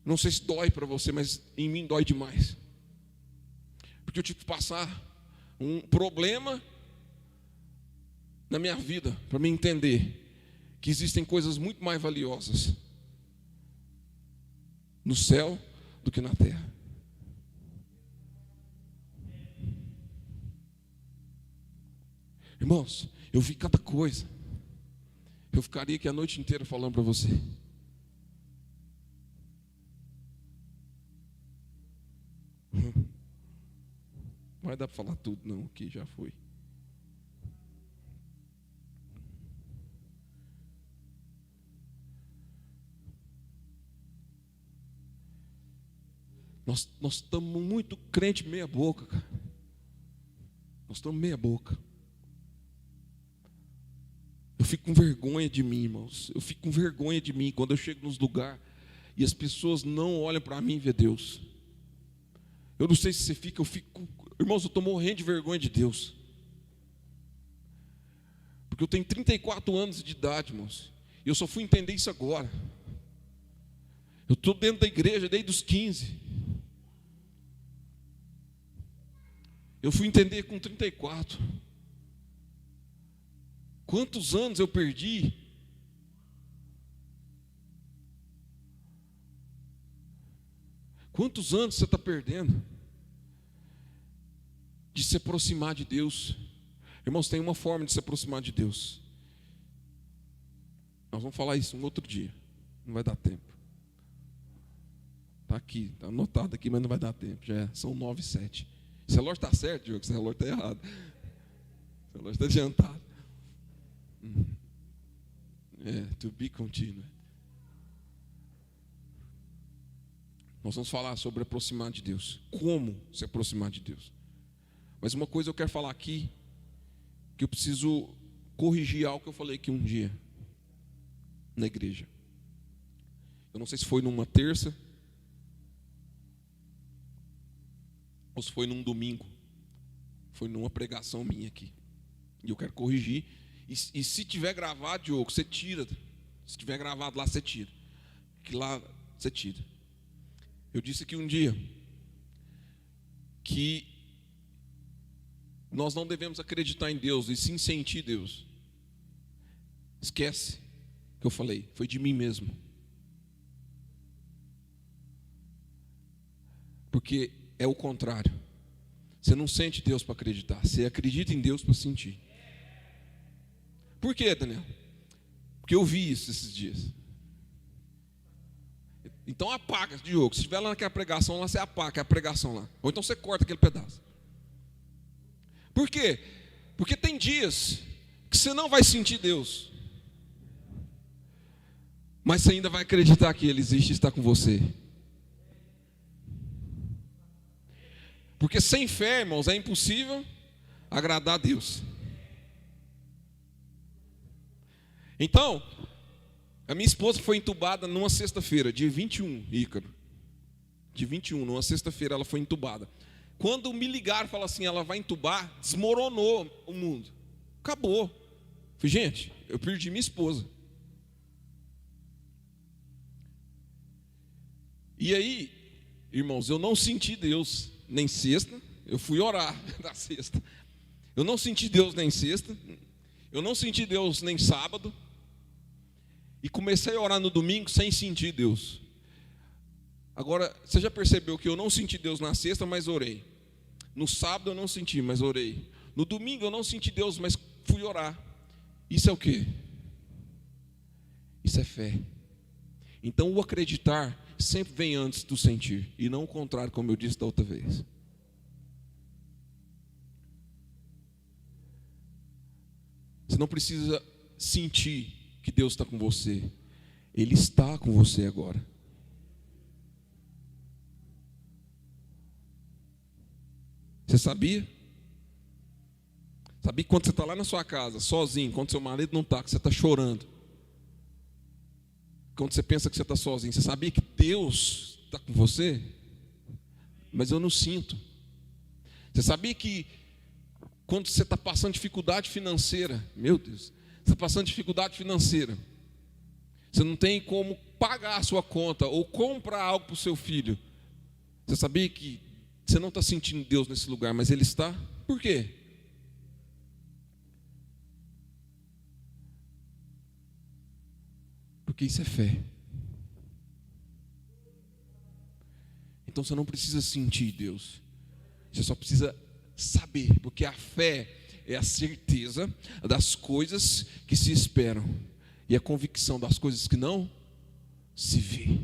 não sei se dói para você, mas em mim dói demais. Porque eu tive que passar um problema na minha vida para me entender que existem coisas muito mais valiosas no céu do que na terra. Irmãos, eu vi cada coisa. Eu ficaria aqui a noite inteira falando para você. Não vai dar para falar tudo não, que já foi. Nós estamos muito crente meia boca, cara. Nós estamos meia boca. Eu fico com vergonha de mim, irmãos. Eu fico com vergonha de mim quando eu chego nos lugares e as pessoas não olham para mim e vê Deus. Eu não sei se você fica, irmãos, eu estou morrendo de vergonha de Deus. Porque eu tenho 34 anos de idade, irmãos. E eu só fui entender isso agora. Eu estou dentro da igreja desde os 15. Eu fui entender com 34. Quantos anos eu perdi? Quantos anos você está perdendo de se aproximar de Deus? Irmãos, tem uma forma de se aproximar de Deus. Nós vamos falar isso um outro dia. Não vai dar tempo. Está aqui, está anotado aqui, mas não vai dar tempo. São 9h07. Esse relógio está certo, Diogo? Esse relógio está errado. Esse relógio está adiantado. To be continued. Nós vamos falar sobre aproximar de Deus. Como se aproximar de Deus. Mas uma coisa eu quero falar aqui, que eu preciso corrigir algo que eu falei aqui um dia, na igreja. Eu não sei se foi numa terça, ou se foi num domingo. Foi numa pregação minha aqui. E eu quero corrigir. E se tiver gravado, Diogo, você tira. Se tiver gravado lá, você tira. Que lá você tira. Eu disse aqui um dia que nós não devemos acreditar em Deus e sim sentir Deus. Esquece que eu falei, foi de mim mesmo. Porque é o contrário. Você não sente Deus para acreditar, você acredita em Deus para sentir. Por quê, Daniel? Porque eu vi isso esses dias. Então apaga, Diogo. Se estiver lá naquela pregação lá, você apaga a pregação lá. Ou então você corta aquele pedaço. Por quê? Porque tem dias que você não vai sentir Deus, mas você ainda vai acreditar que Ele existe e está com você. Porque sem fé, irmãos, é impossível agradar a Deus. Então, a minha esposa foi entubada numa sexta-feira, dia 21, Ícaro. Dia 21, numa sexta-feira ela foi entubada. Quando me ligaram e falaram assim, ela vai entubar, desmoronou o mundo. Acabou. Falei, gente, eu perdi minha esposa. E aí, irmãos, eu não senti Deus nem sexta. Eu fui orar na sexta. Eu não senti Deus nem sexta. Eu não senti Deus nem sábado. E comecei a orar no domingo sem sentir Deus. Agora, você já percebeu que eu não senti Deus na sexta, mas orei. No sábado eu não senti, mas orei. No domingo eu não senti Deus, mas fui orar. Isso é o quê? Isso é fé. Então o acreditar sempre vem antes do sentir, e não o contrário, como eu disse da outra vez. Você não precisa sentir que Deus está com você. Ele está com você agora. Você sabia? Sabia que quando você está lá na sua casa, sozinho, quando seu marido não está, que você está chorando, quando você pensa que você está sozinho, você sabia que Deus está com você? Mas eu não sinto. Você sabia que quando você está passando dificuldade financeira, meu Deus, você está passando dificuldade financeira, você não tem como pagar a sua conta ou comprar algo para o seu filho, você sabia que você não está sentindo Deus nesse lugar, mas Ele está? Por quê? Porque isso é fé. Então você não precisa sentir Deus, você só precisa saber, porque a fé é a certeza das coisas que se esperam e a convicção das coisas que não se vê.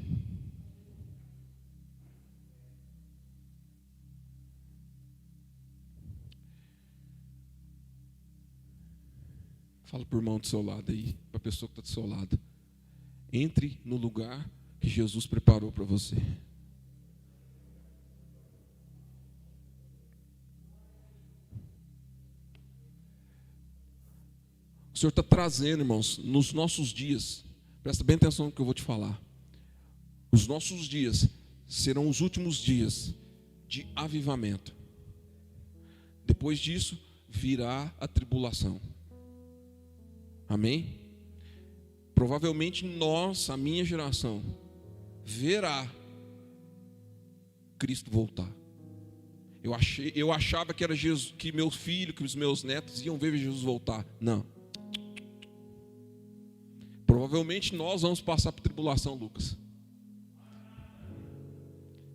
Fala para o irmão do seu lado aí, para a pessoa que está do seu lado. Entre no lugar que Jesus preparou para você. O Senhor está trazendo, irmãos, nos nossos dias, presta bem atenção no que eu vou te falar. Os nossos dias serão os últimos dias de avivamento. Depois disso, virá a tribulação. Amém? Provavelmente nós, a minha geração, verá Cristo voltar. Eu achava que era Jesus, que meu filho, que os meus netos iam ver Jesus voltar. Não. Provavelmente nós vamos passar por tribulação, Lucas.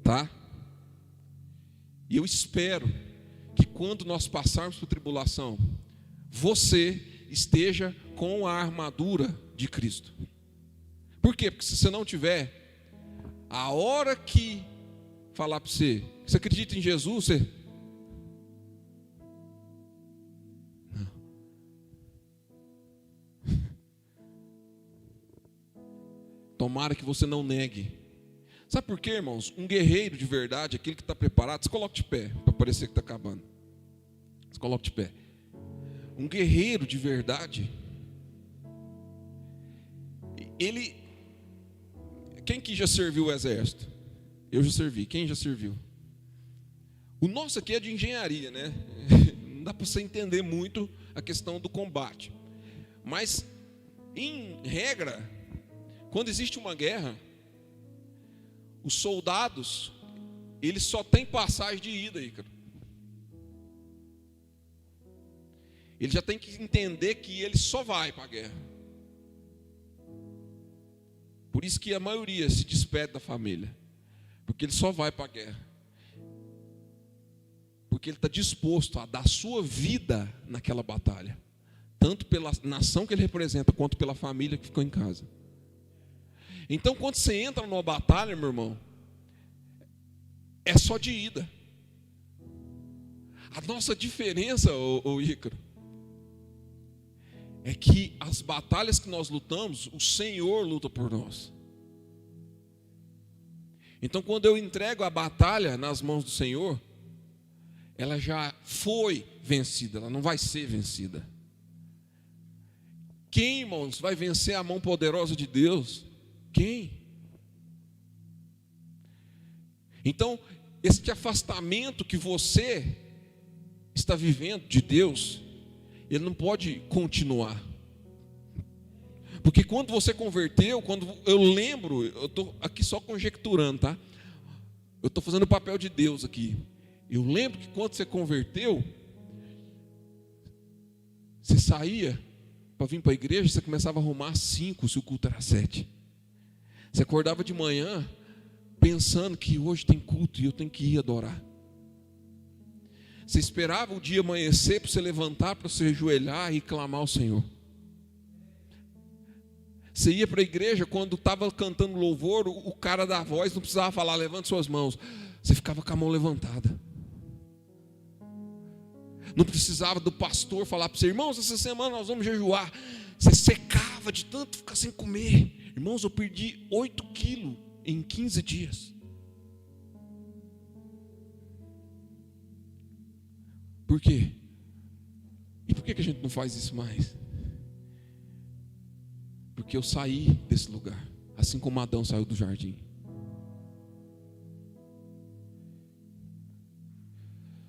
Tá? E eu espero que quando nós passarmos por tribulação, você esteja com a armadura de Cristo. Por quê? Porque se você não tiver, a hora que falar para você acredita em Jesus, você... Não. Tomara que você não negue. Sabe por quê, irmãos? Um guerreiro de verdade, aquele que está preparado, se coloca de pé, para parecer que está acabando. Se coloca de pé. Um guerreiro de verdade, ele... Quem que já serviu o exército? Eu já servi. Quem já serviu? O nosso aqui é de engenharia, né? Não dá para você entender muito a questão do combate. Mas, em regra, quando existe uma guerra, os soldados, eles só têm passagem de ida, Ícaro. Ele já tem que entender que ele só vai para a guerra. Por isso que a maioria se despede da família. Porque ele só vai para a guerra. Porque ele está disposto a dar sua vida naquela batalha. Tanto pela nação que ele representa, quanto pela família que ficou em casa. Então, quando você entra numa batalha, meu irmão, é só de ida. A nossa diferença, ô Ícaro, é que as batalhas que nós lutamos, o Senhor luta por nós. Então, quando eu entrego a batalha nas mãos do Senhor, ela já foi vencida, ela não vai ser vencida. Quem, irmãos, vai vencer a mão poderosa de Deus? Quem? Então, esse afastamento que você está vivendo de Deus, ele não pode continuar. Porque quando você converteu, quando eu lembro, eu estou aqui só conjecturando, tá? Eu estou fazendo o papel de Deus aqui. Eu lembro que quando você converteu, você saía para vir para a igreja, você começava a arrumar às 5, se o culto era às 7. Você acordava de manhã, pensando que hoje tem culto e eu tenho que ir adorar. Você esperava o dia amanhecer para você levantar, para você ajoelhar e clamar ao Senhor. Você ia para a igreja, quando estava cantando louvor, o cara da voz não precisava falar, levante suas mãos. Você ficava com a mão levantada. Não precisava do pastor falar para você, irmãos, essa semana nós vamos jejuar. Você secava de tanto ficar sem comer. Irmãos, eu perdi 8 quilos em 15 dias. Por quê? E por que a gente não faz isso mais? Porque eu saí desse lugar, assim como Adão saiu do jardim.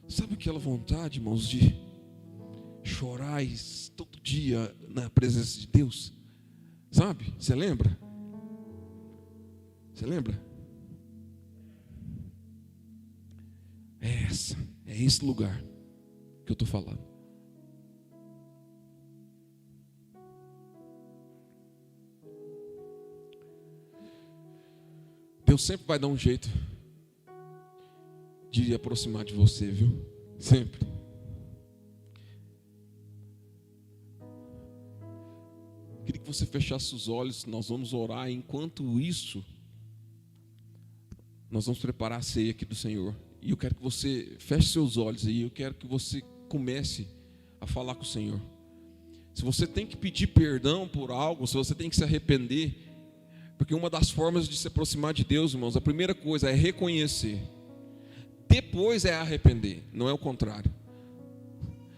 Sabe aquela vontade, irmãos, de chorar todo dia na presença de Deus? Sabe? Você lembra? Você lembra? É esse lugar que eu estou falando. Deus sempre vai dar um jeito de aproximar de você, viu? Sempre. Queria que você fechasse os olhos, nós vamos orar. Enquanto isso, nós vamos preparar a ceia aqui do Senhor. E eu quero que você feche seus olhos aí, eu quero que você comece a falar com o Senhor. Se você tem que pedir perdão por algo, se você tem que se arrepender, porque uma das formas de se aproximar de Deus, irmãos, a primeira coisa é reconhecer. Depois é arrepender, não é o contrário.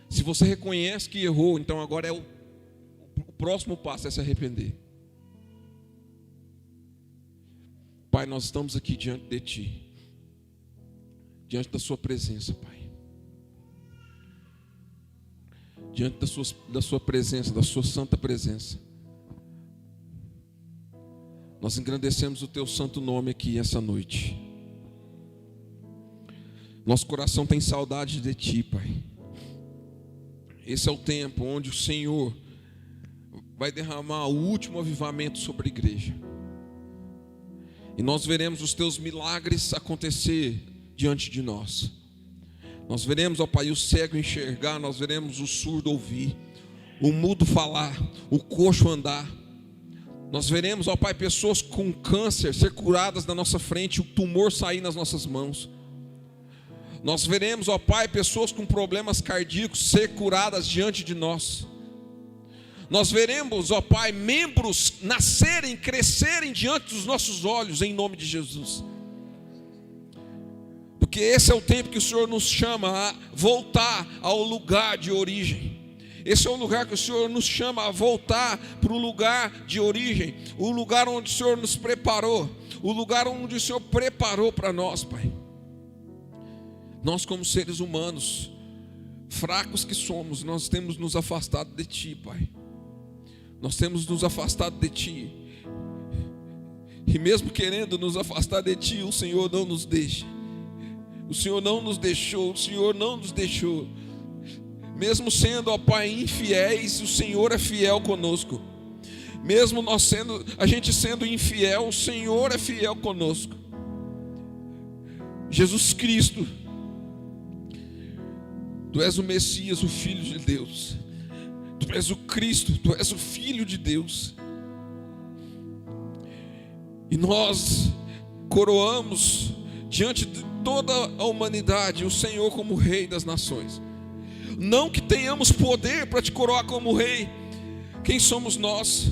Se você reconhece que errou, então agora é o próximo passo é se arrepender. Pai, nós estamos aqui diante de Ti, diante da Sua presença, Pai. Diante da Sua presença, da Sua santa presença. Nós engrandecemos o Teu santo nome aqui essa noite. Nosso coração tem saudade de Ti, Pai. Esse é o tempo onde o Senhor vai derramar o último avivamento sobre a igreja. E nós veremos os Teus milagres acontecer diante de nós. Nós veremos, ó Pai, o cego enxergar, nós veremos o surdo ouvir, o mudo falar, o coxo andar. Nós veremos, ó Pai, pessoas com câncer ser curadas na nossa frente, o tumor sair nas nossas mãos. Nós veremos, ó Pai, pessoas com problemas cardíacos ser curadas diante de nós. Nós veremos, ó Pai, membros nascerem, crescerem diante dos nossos olhos, em nome de Jesus. Porque esse é o tempo que o Senhor nos chama a voltar ao lugar de origem. Esse é o lugar que o Senhor nos chama a voltar para o lugar de origem, o lugar onde o Senhor nos preparou, o lugar onde o Senhor preparou para nós, Pai. Nós, como seres humanos, fracos que somos, nós temos nos afastado de Ti, Pai. Nós temos nos afastado de Ti. E mesmo querendo nos afastar de Ti, o Senhor não nos deixa. O Senhor não nos deixou, o Senhor não nos deixou. Mesmo sendo, ó Pai, infiéis, o Senhor é fiel conosco. Mesmo a gente sendo infiel, o Senhor é fiel conosco. Jesus Cristo, Tu és o Messias, o Filho de Deus. Tu és o Cristo, Tu és o Filho de Deus. E nós coroamos diante de toda a humanidade o Senhor como Rei das nações. Não que tenhamos poder para Te coroar como Rei. Quem somos nós?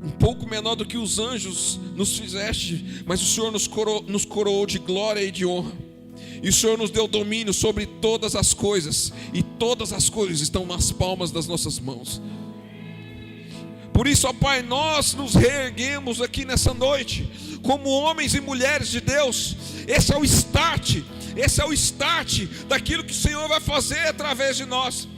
Um pouco menor do que os anjos nos fizeste, mas o Senhor nos coroou de glória e de honra. E o Senhor nos deu domínio sobre todas as coisas, e todas as coisas estão nas palmas das nossas mãos. Por isso, ó Pai, nós nos reerguemos aqui nessa noite, como homens e mulheres de Deus. Esse é o start daquilo que o Senhor vai fazer através de nós.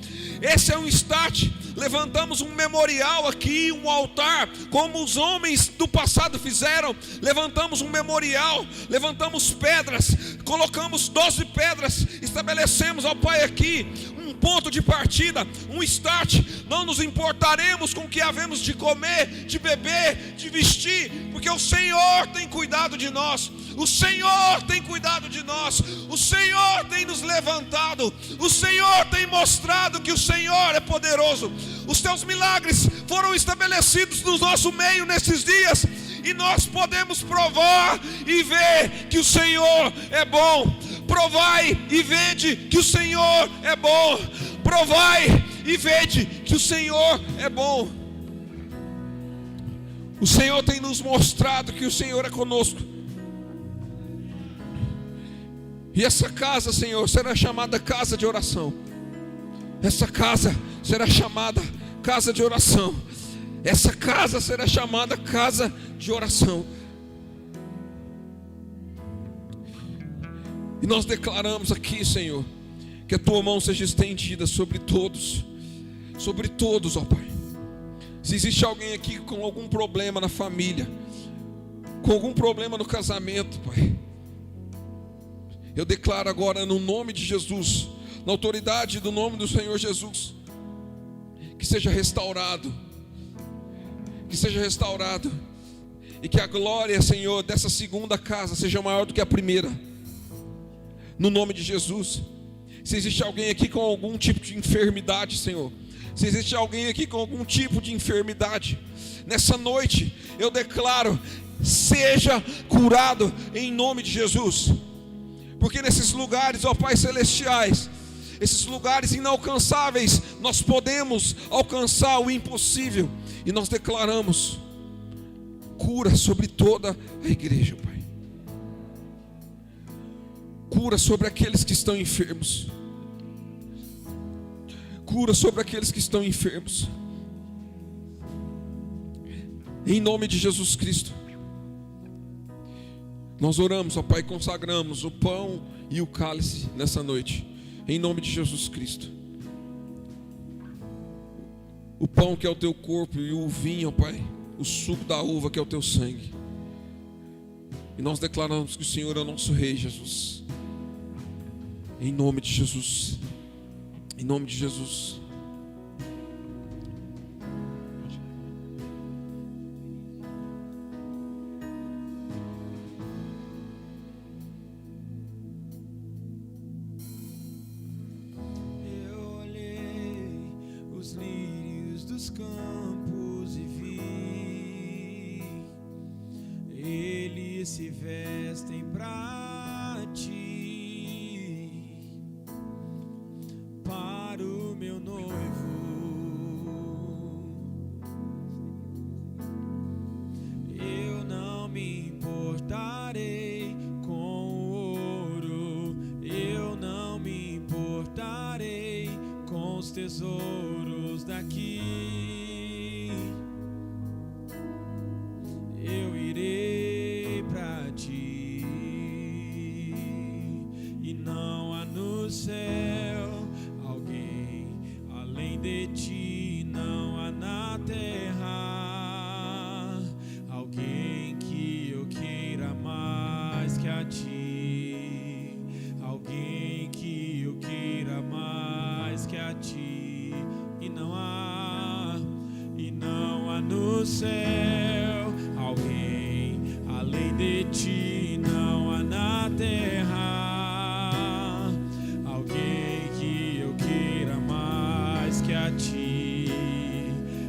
Esse é um start. Levantamos um memorial aqui, um altar, como os homens do passado fizeram. Levantamos um memorial, levantamos pedras, colocamos 12 pedras, estabelecemos, ó Pai, aqui um ponto de partida, um start. Não nos importaremos com o que havemos de comer, de beber, de vestir, porque o Senhor tem cuidado de nós. O Senhor tem cuidado de nós. O Senhor tem nos levantado. O Senhor tem mostrado que o Senhor é poderoso. Os teus milagres foram estabelecidos no nosso meio nesses dias, e nós podemos provar e ver que o Senhor é bom. Provai e vede que o Senhor é bom. Provai e vede que o Senhor é bom. O Senhor tem nos mostrado que o Senhor é conosco. E essa casa, Senhor, será chamada casa de oração. Essa casa será chamada casa de oração. Essa casa será chamada casa de oração. E nós declaramos aqui, Senhor, que a tua mão seja estendida sobre todos, ó Pai. Se existe alguém aqui com algum problema na família, com algum problema no casamento, Pai, eu declaro agora no nome de Jesus, na autoridade do nome do Senhor Jesus, que seja restaurado, e que a glória, Senhor, dessa segunda casa seja maior do que a primeira, no nome de Jesus. Se existe alguém aqui com algum tipo de enfermidade, Senhor, se existe alguém aqui com algum tipo de enfermidade, nessa noite eu declaro: seja curado em nome de Jesus. Porque nesses lugares, ó Pai celestiais, esses lugares inalcançáveis, nós podemos alcançar o impossível. E nós declaramos cura sobre toda a igreja, Pai. Cura sobre aqueles que estão enfermos. Cura sobre aqueles que estão enfermos. Em nome de Jesus Cristo. Nós oramos, ó Pai, consagramos o pão e o cálice nessa noite. Em nome de Jesus Cristo. O pão que é o teu corpo e o vinho, ó Pai, o suco da uva que é o teu sangue. E nós declaramos que o Senhor é o nosso Rei, Jesus. Em nome de Jesus. Em nome de Jesus. Eu olhei os lírios dos campos e vi, eles se vestem pra ti. Para o meu noivo, eu não me importarei com o ouro, eu não me importarei com os tesouros daqui. Eu irei pra ti, e não há no céu além de ti, não há na terra alguém que eu queira mais que a ti, alguém que eu queira mais que a ti. E não há no céu alguém além de ti, não há na terra alguém que eu queira mais que a ti,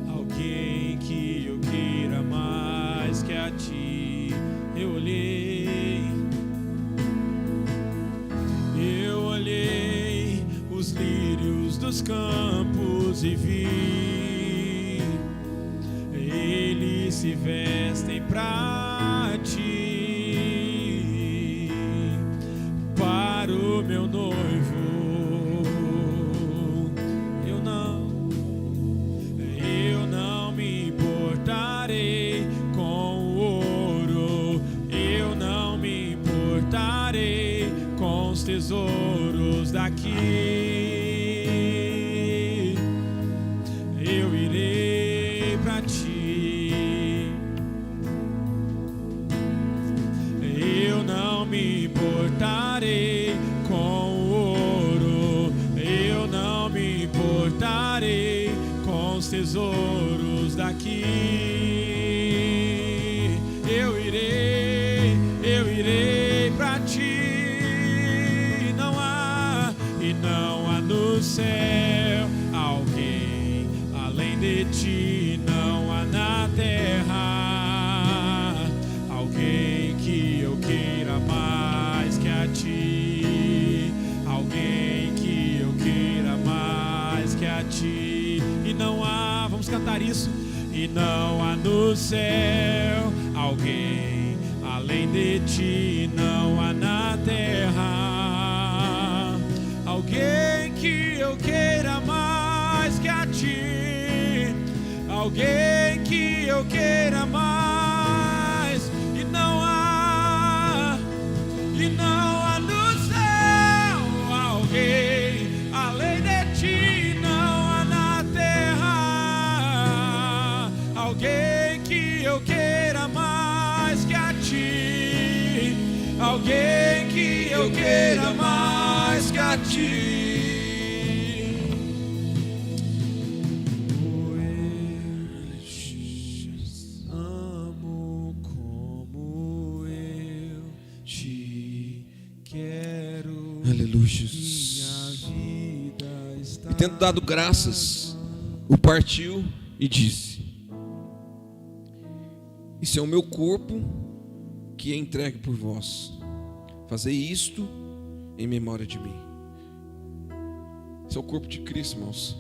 alguém que eu queira mais que a ti. Eu olhei os lírios dos campos e vi, eles se vestem pra ti. Para o meu noivo, eu não me importarei com o ouro, eu não me importarei com os tesouros daqui. Eu irei pra ti, eu não me importarei com o ouro, eu não me tesouros daqui. Eu irei pra ti. Não há no céu alguém além de ti, não há na terra alguém que eu queira mais que a ti, alguém que eu queira mais que a ti. E não há, vamos cantar isso, e não há no céu alguém além de ti, não há na terra alguém que eu queira mais que a ti, alguém que eu queira mais. E não há no céu alguém além de ti, não há na terra alguém que eu queira mais que a ti, alguém que eu queira mais que a ti. Aleluia. E tendo dado graças, o partiu e disse: isso é o meu corpo que é entregue por vós, fazei isto em memória de mim. Esse é o corpo de Cristo, irmãos.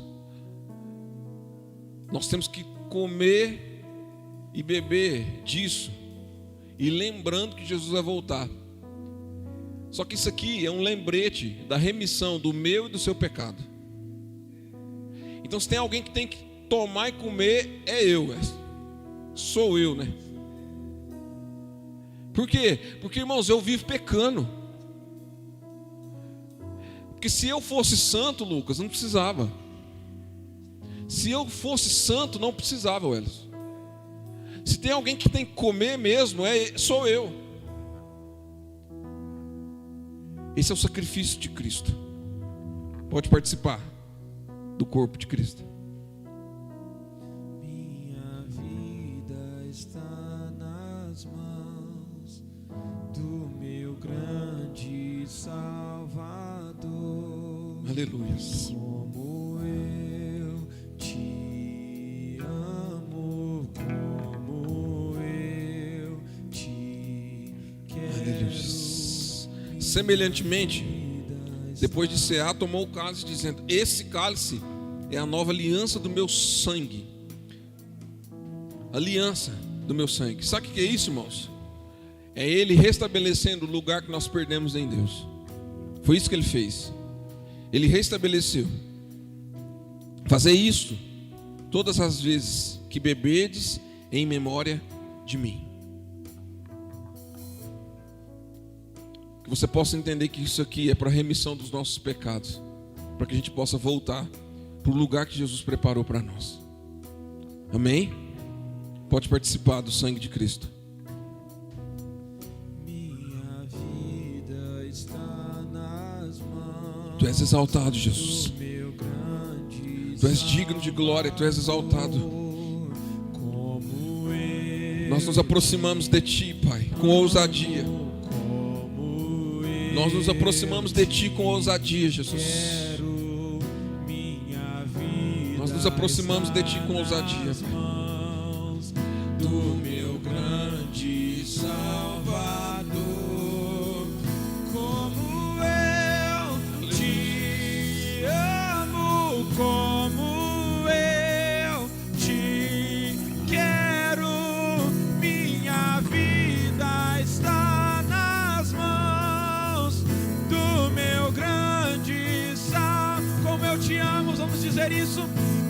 Nós temos que comer e beber disso, e lembrando que Jesus vai voltar. Só que isso aqui é um lembrete da remissão do meu e do seu pecado. Então, se tem alguém que tem que tomar e comer, é eu, sou eu, né? Por quê? Porque, irmãos, eu vivo pecando. Porque se eu fosse santo, Lucas, não precisava. Se eu fosse santo, não precisava, Welles. Se tem alguém que tem que comer mesmo, sou eu. Esse é o sacrifício de Cristo. Pode participar do corpo de Cristo. Minha vida está nas mãos do meu grande Salvador. Aleluia. Como eu te amo, como eu te quero. Aleluia. Semelhantemente, depois de cear, tomou o cálice, dizendo: esse cálice é a nova aliança do meu sangue. Aliança do meu sangue. Sabe o que é isso, irmãos? É Ele restabelecendo o lugar que nós perdemos em Deus. Foi isso que Ele fez. Ele restabeleceu. Fazer isso todas as vezes que beberdes em memória de mim. Que você possa entender que isso aqui é para a remissão dos nossos pecados, para que a gente possa voltar para o lugar que Jesus preparou para nós. Amém? Pode participar do sangue de Cristo. Minha vida está nas mãos. Tu és exaltado, Jesus. Tu és digno de glória, Tu és exaltado. Nós nos aproximamos de Ti, Pai, com ousadia. Nós nos aproximamos de Ti com ousadia, Jesus. Nós nos aproximamos de Ti com ousadia, Pai. Do meu grande Salvador, como eu te amo, como eu te quero, minha vida está nas mãos do meu grande Salvador. Como eu te amo, vamos dizer isso.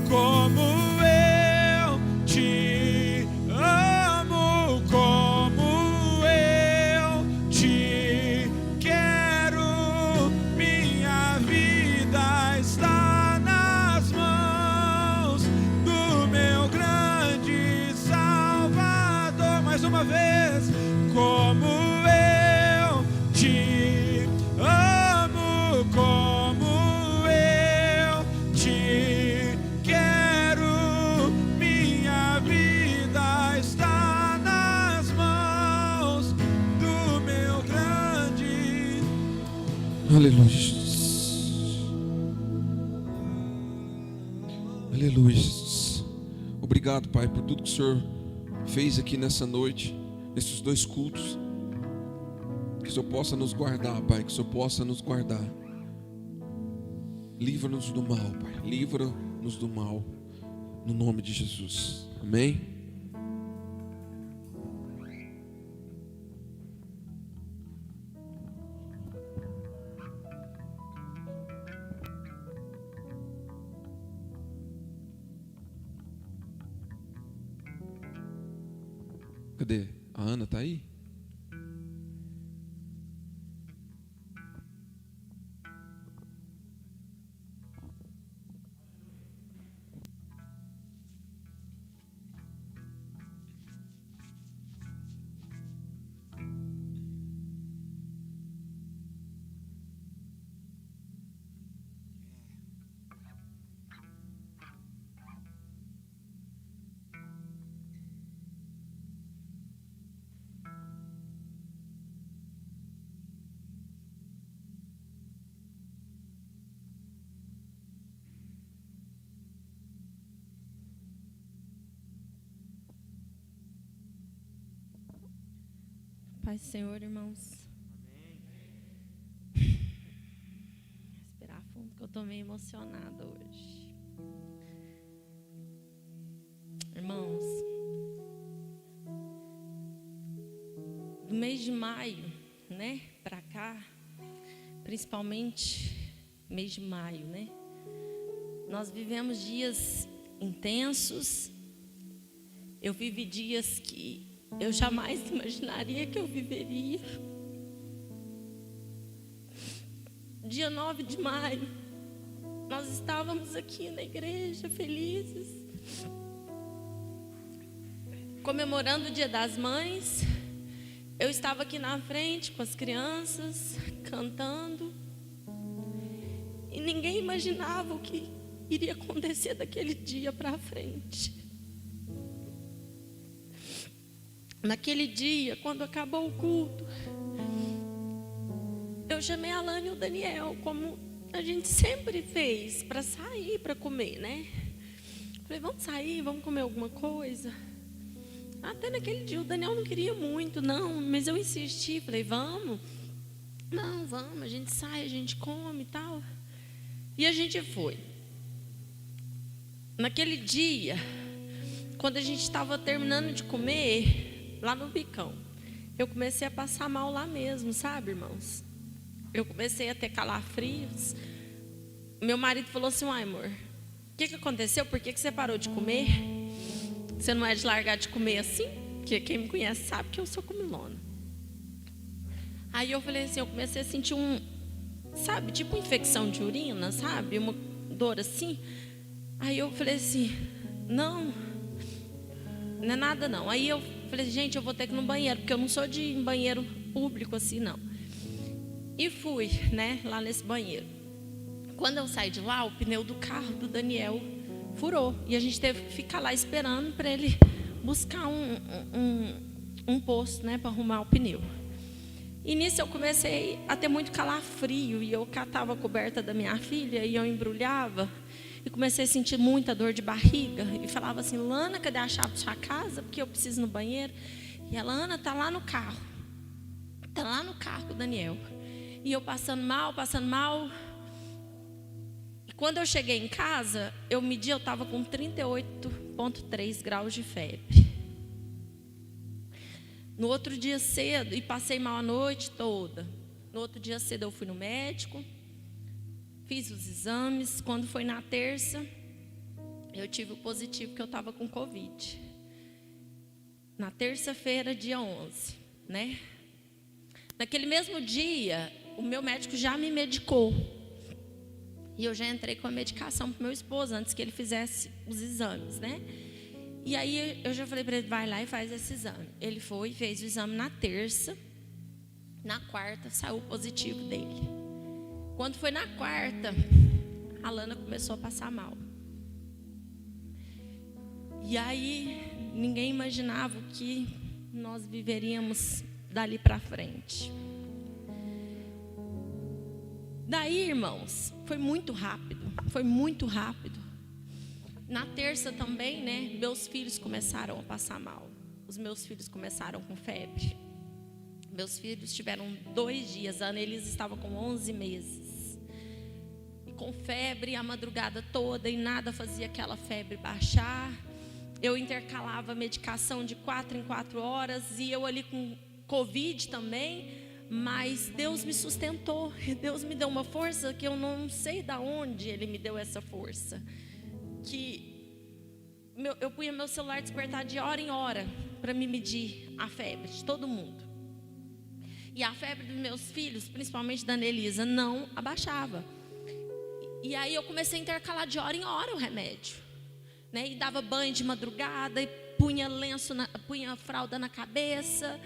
Como eu te amo, como eu te quero, minha vida está nas mãos do meu grande Salvador. Mais uma vez, como eu te amo, como eu te quero, Aleluia, Jesus. Aleluia, Jesus. Obrigado, Pai, por tudo que o Senhor fez aqui nessa noite, nesses 2 cultos. Que o Senhor possa nos guardar, Pai, que o Senhor possa nos guardar. Livra-nos do mal, Pai, livra-nos do mal, no nome de Jesus, amém? Cadê? A Ana está aí? Paz do Senhor, irmãos. Respirar fundo, que eu estou meio emocionada hoje. Irmãos, do mês de maio, né, para cá, principalmente mês de maio, né, nós vivemos dias intensos. Eu vivi dias que eu jamais imaginaria que eu viveria. Dia 9 de maio, nós estávamos aqui na igreja, felizes, comemorando o Dia das Mães. Eu estava aqui na frente com as crianças, cantando. E ninguém imaginava o que iria acontecer daquele dia para frente. Naquele dia, quando acabou o culto, eu chamei a Alana e o Daniel, como a gente sempre fez, para sair, para comer, né? Falei, vamos sair, vamos comer alguma coisa. Até naquele dia o Daniel não queria muito, não, mas eu insisti, falei, vamos. Não, vamos, a gente sai, a gente come e tal. E a gente foi. Naquele dia, quando a gente estava terminando de comer, lá no Bicão, eu comecei a passar mal lá mesmo, sabe, irmãos? Eu comecei a ter calafrios. Meu marido falou assim, uai, amor, o que aconteceu? Por que você parou de comer? Você não é de largar de comer assim? Porque quem me conhece sabe que eu sou comilona. Aí eu falei assim, eu comecei a sentir sabe, tipo infecção de urina, sabe? Uma dor assim. Aí eu falei assim, não é nada não. Aí eu falei, gente, eu vou ter que ir no banheiro, porque eu não sou de banheiro público assim, não. E fui, né, lá nesse banheiro. Quando eu saí de lá, o pneu do carro do Daniel furou. E a gente teve que ficar lá esperando para ele buscar um posto, né, para arrumar o pneu. E nisso eu comecei a ter muito calafrio. E eu catava a coberta da minha filha e eu embrulhava. E comecei a sentir muita dor de barriga. E falava assim, Lana, cadê a chave da sua casa? Porque eu preciso ir no banheiro. E a Lana está lá no carro. Está lá no carro com o Daniel. E eu passando mal. E quando eu cheguei em casa, eu estava com 38,3 graus de febre. No outro dia cedo, e passei mal a noite toda. No outro dia cedo eu fui no médico. Fiz os exames. Quando foi na terça, eu tive o positivo que eu estava com Covid. Na terça-feira, dia 11, né? Naquele mesmo dia, o meu médico já me medicou. E eu já entrei com a medicação para o meu esposo, antes que ele fizesse os exames, né? E aí eu já falei para ele, vai lá e faz esse exame. Ele foi e fez o exame na terça. Na quarta, saiu o positivo dele. Quando foi na quarta, a Lana começou a passar mal. E aí, ninguém imaginava o que nós viveríamos dali para frente. Daí, irmãos, foi muito rápido. Foi muito rápido. Na terça também, né? Meus filhos começaram a passar mal. Os meus filhos começaram com febre. Meus filhos tiveram 2 dias. A Annelise estava com 11 meses. E com febre a madrugada toda. E nada fazia aquela febre baixar. Eu intercalava medicação de 4 em 4 horas. E eu ali com Covid também. Mas Deus me sustentou. Deus me deu uma força que eu não sei de onde Ele me deu essa força. Que eu punha meu celular despertar de hora em hora para me medir a febre de todo mundo. E a febre dos meus filhos, principalmente da Annelisa, não abaixava. E aí eu comecei a intercalar de hora em hora o remédio, né? E dava banho de madrugada, e punha punha fralda na cabeça,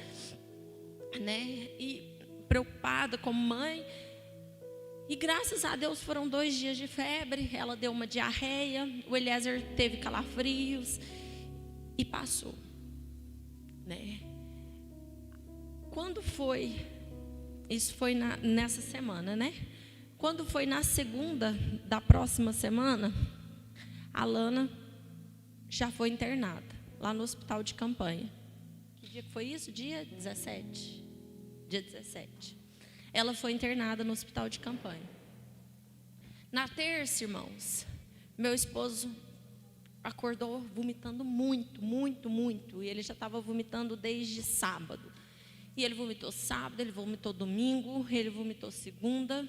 né? E preocupada como mãe. E graças a Deus foram 2 dias de febre. Ela deu uma diarreia. O Eliezer teve calafrios. E passou, né? Quando foi? Isso foi nessa semana, né? Quando foi na segunda da próxima semana, a Lana já foi internada. Lá no hospital de campanha. Que dia que foi isso? Dia 17. Dia 17. Ela foi internada no hospital de campanha. Na terça, irmãos, meu esposo acordou vomitando muito, muito, muito. E ele já estava vomitando desde sábado. E ele vomitou sábado, ele vomitou domingo, ele vomitou segunda.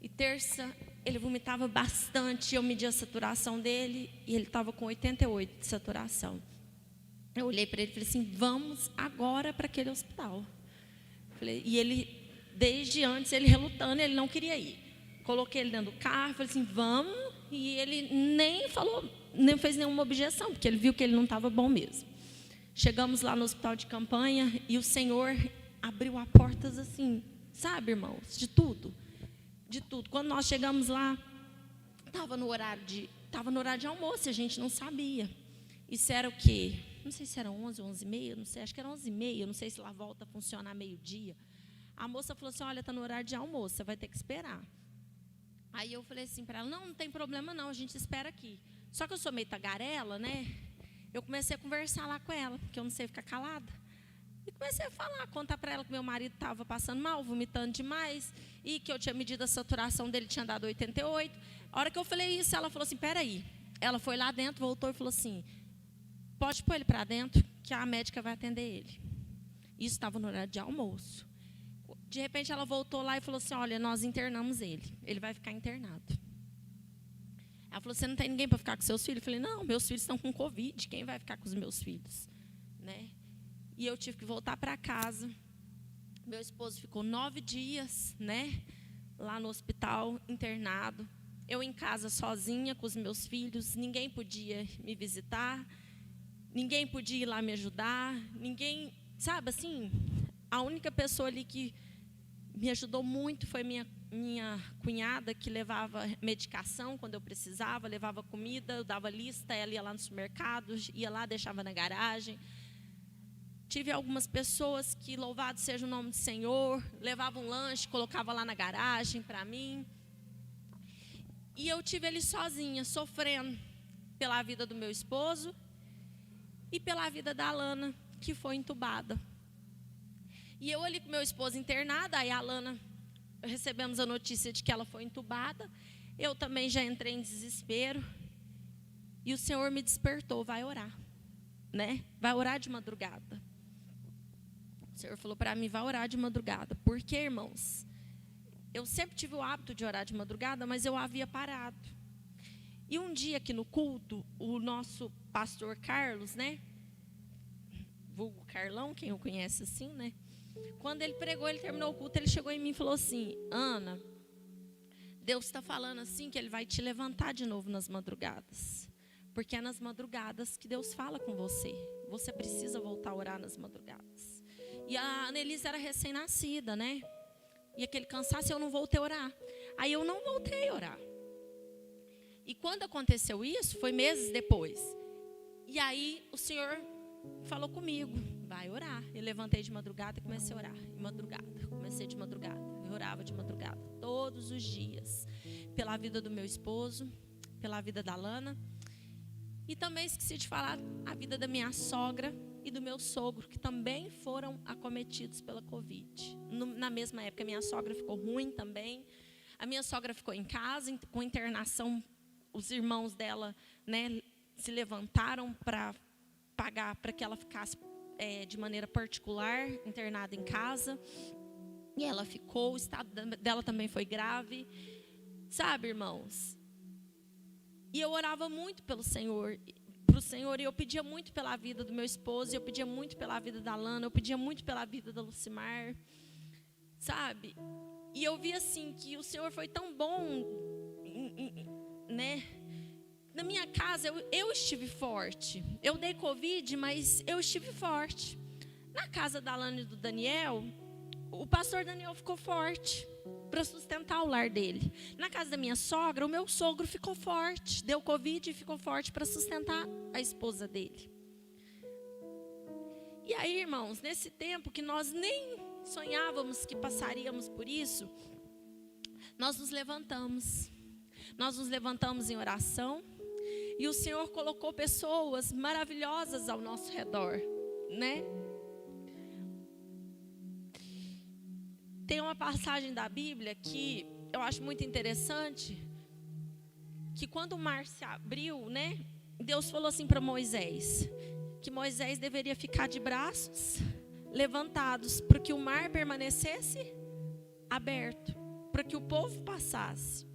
E terça, ele vomitava bastante. Eu medi a saturação dele e ele estava com 88 de saturação. Eu olhei para ele e falei assim, vamos agora para aquele hospital. Falei, e ele... Desde antes, ele relutando, ele não queria ir. Coloquei ele dentro do carro, falei assim, vamos. E ele nem falou, nem fez nenhuma objeção, porque ele viu que ele não estava bom mesmo. Chegamos lá no hospital de campanha e o Senhor abriu as portas assim, sabe, irmãos? De tudo. De tudo. Quando nós chegamos lá, estava no horário de almoço, a gente não sabia. Isso era o quê? Não sei se era 11, 11h30, não sei, acho que era 11h30, não sei se lá volta a funcionar meio-dia. A moça falou assim, olha, está no horário de almoço, você vai ter que esperar. Aí eu falei assim para ela, não tem problema não, a gente espera aqui. Só que eu sou meio tagarela, né? Eu comecei a conversar lá com ela, porque eu não sei ficar calada. E comecei a falar, contar para ela que meu marido estava passando mal, vomitando demais, e que eu tinha medido a saturação dele, tinha dado 88. A hora que eu falei isso, ela falou assim, peraí. Ela foi lá dentro, voltou e falou assim, pode pôr ele para dentro, que a médica vai atender ele. Isso estava no horário de almoço. De repente ela voltou lá e falou assim, olha, nós internamos ele vai ficar internado. Ela falou, você não tem ninguém para ficar com seus filhos? Eu falei, não, meus filhos estão com Covid, quem vai ficar com os meus filhos? Né? E eu tive que voltar para casa. Meu esposo ficou 9 dias, né, lá no hospital, internado. Eu em casa sozinha com os meus filhos, ninguém podia me visitar, ninguém podia ir lá me ajudar, ninguém, sabe assim, a única pessoa ali que me ajudou muito foi minha cunhada, que levava medicação quando eu precisava, levava comida, eu dava lista, ela ia lá no supermercado, ia lá, deixava na garagem. Tive algumas pessoas que, louvado seja o nome do Senhor, levavam um lanche, colocava lá na garagem para mim. E eu tive ali sozinha, sofrendo pela vida do meu esposo e pela vida da Alana, que foi entubada. E eu ali com meu esposo internada, aí a Alana, recebemos a notícia de que ela foi entubada. Eu também já entrei em desespero. E o Senhor me despertou, vai orar, né? Vai orar de madrugada. O Senhor falou para mim, vai orar de madrugada. Porque, irmãos, eu sempre tive o hábito de orar de madrugada, mas eu havia parado. E um dia aqui no culto, o nosso pastor Carlos, né? Vulgo Carlão, quem o conhece assim, né? Quando ele pregou, ele terminou o culto, ele chegou em mim e falou assim, Ana, Deus está falando assim que Ele vai te levantar de novo nas madrugadas. Porque é nas madrugadas que Deus fala com você. Você precisa voltar a orar nas madrugadas. E a Annelise era recém-nascida, né? E aquele cansaço, eu não voltei a orar. Aí eu não voltei a orar. E quando aconteceu isso, foi meses depois. E aí o Senhor falou comigo, vai orar. Eu levantei de madrugada e comecei a orar. De madrugada, comecei de madrugada. Eu orava de madrugada, todos os dias. Pela vida do meu esposo, pela vida da Lana. E também esqueci de falar a vida da minha sogra e do meu sogro, que também foram acometidos pela Covid. Na mesma época, minha sogra ficou ruim também. A minha sogra ficou em casa, com internação. Os irmãos dela, né, se levantaram para pagar para que ela ficasse de maneira particular, internada em casa. E ela ficou, o estado dela também foi grave. Sabe, irmãos? E eu orava muito pelo Senhor, para o Senhor, e eu pedia muito pela vida do meu esposo, eu pedia muito pela vida da Lana, eu pedia muito pela vida da Lucimar, sabe? E eu vi assim que o Senhor foi tão bom, né? Na minha casa eu estive forte. Eu dei Covid, mas eu estive forte. Na casa da Lana e do Daniel, o pastor Daniel ficou forte para sustentar o lar dele. Na casa da minha sogra, o meu sogro ficou forte, deu Covid e ficou forte para sustentar a esposa dele. E aí, irmãos, nesse tempo que nós nem sonhávamos que passaríamos por isso, nós nos levantamos. Nós nos levantamos em oração e o Senhor colocou pessoas maravilhosas ao nosso redor, né? Tem uma passagem da Bíblia que eu acho muito interessante, que quando o mar se abriu, né, Deus falou assim para Moisés, que Moisés deveria ficar de braços levantados, para que o mar permanecesse aberto, para que o povo passasse.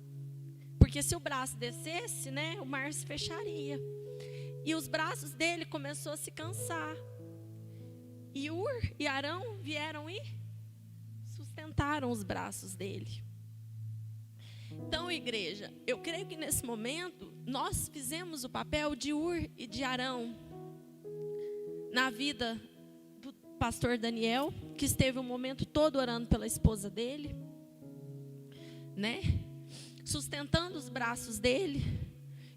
Porque se o braço descesse, né, o mar se fecharia. E os braços dele começaram a se cansar. E Ur e Arão vieram e sustentaram os braços dele. Então, igreja, eu creio que nesse momento nós fizemos o papel de Ur e de Arão na vida do pastor Daniel, que esteve o momento todo orando pela esposa dele, né? Sustentando os braços dele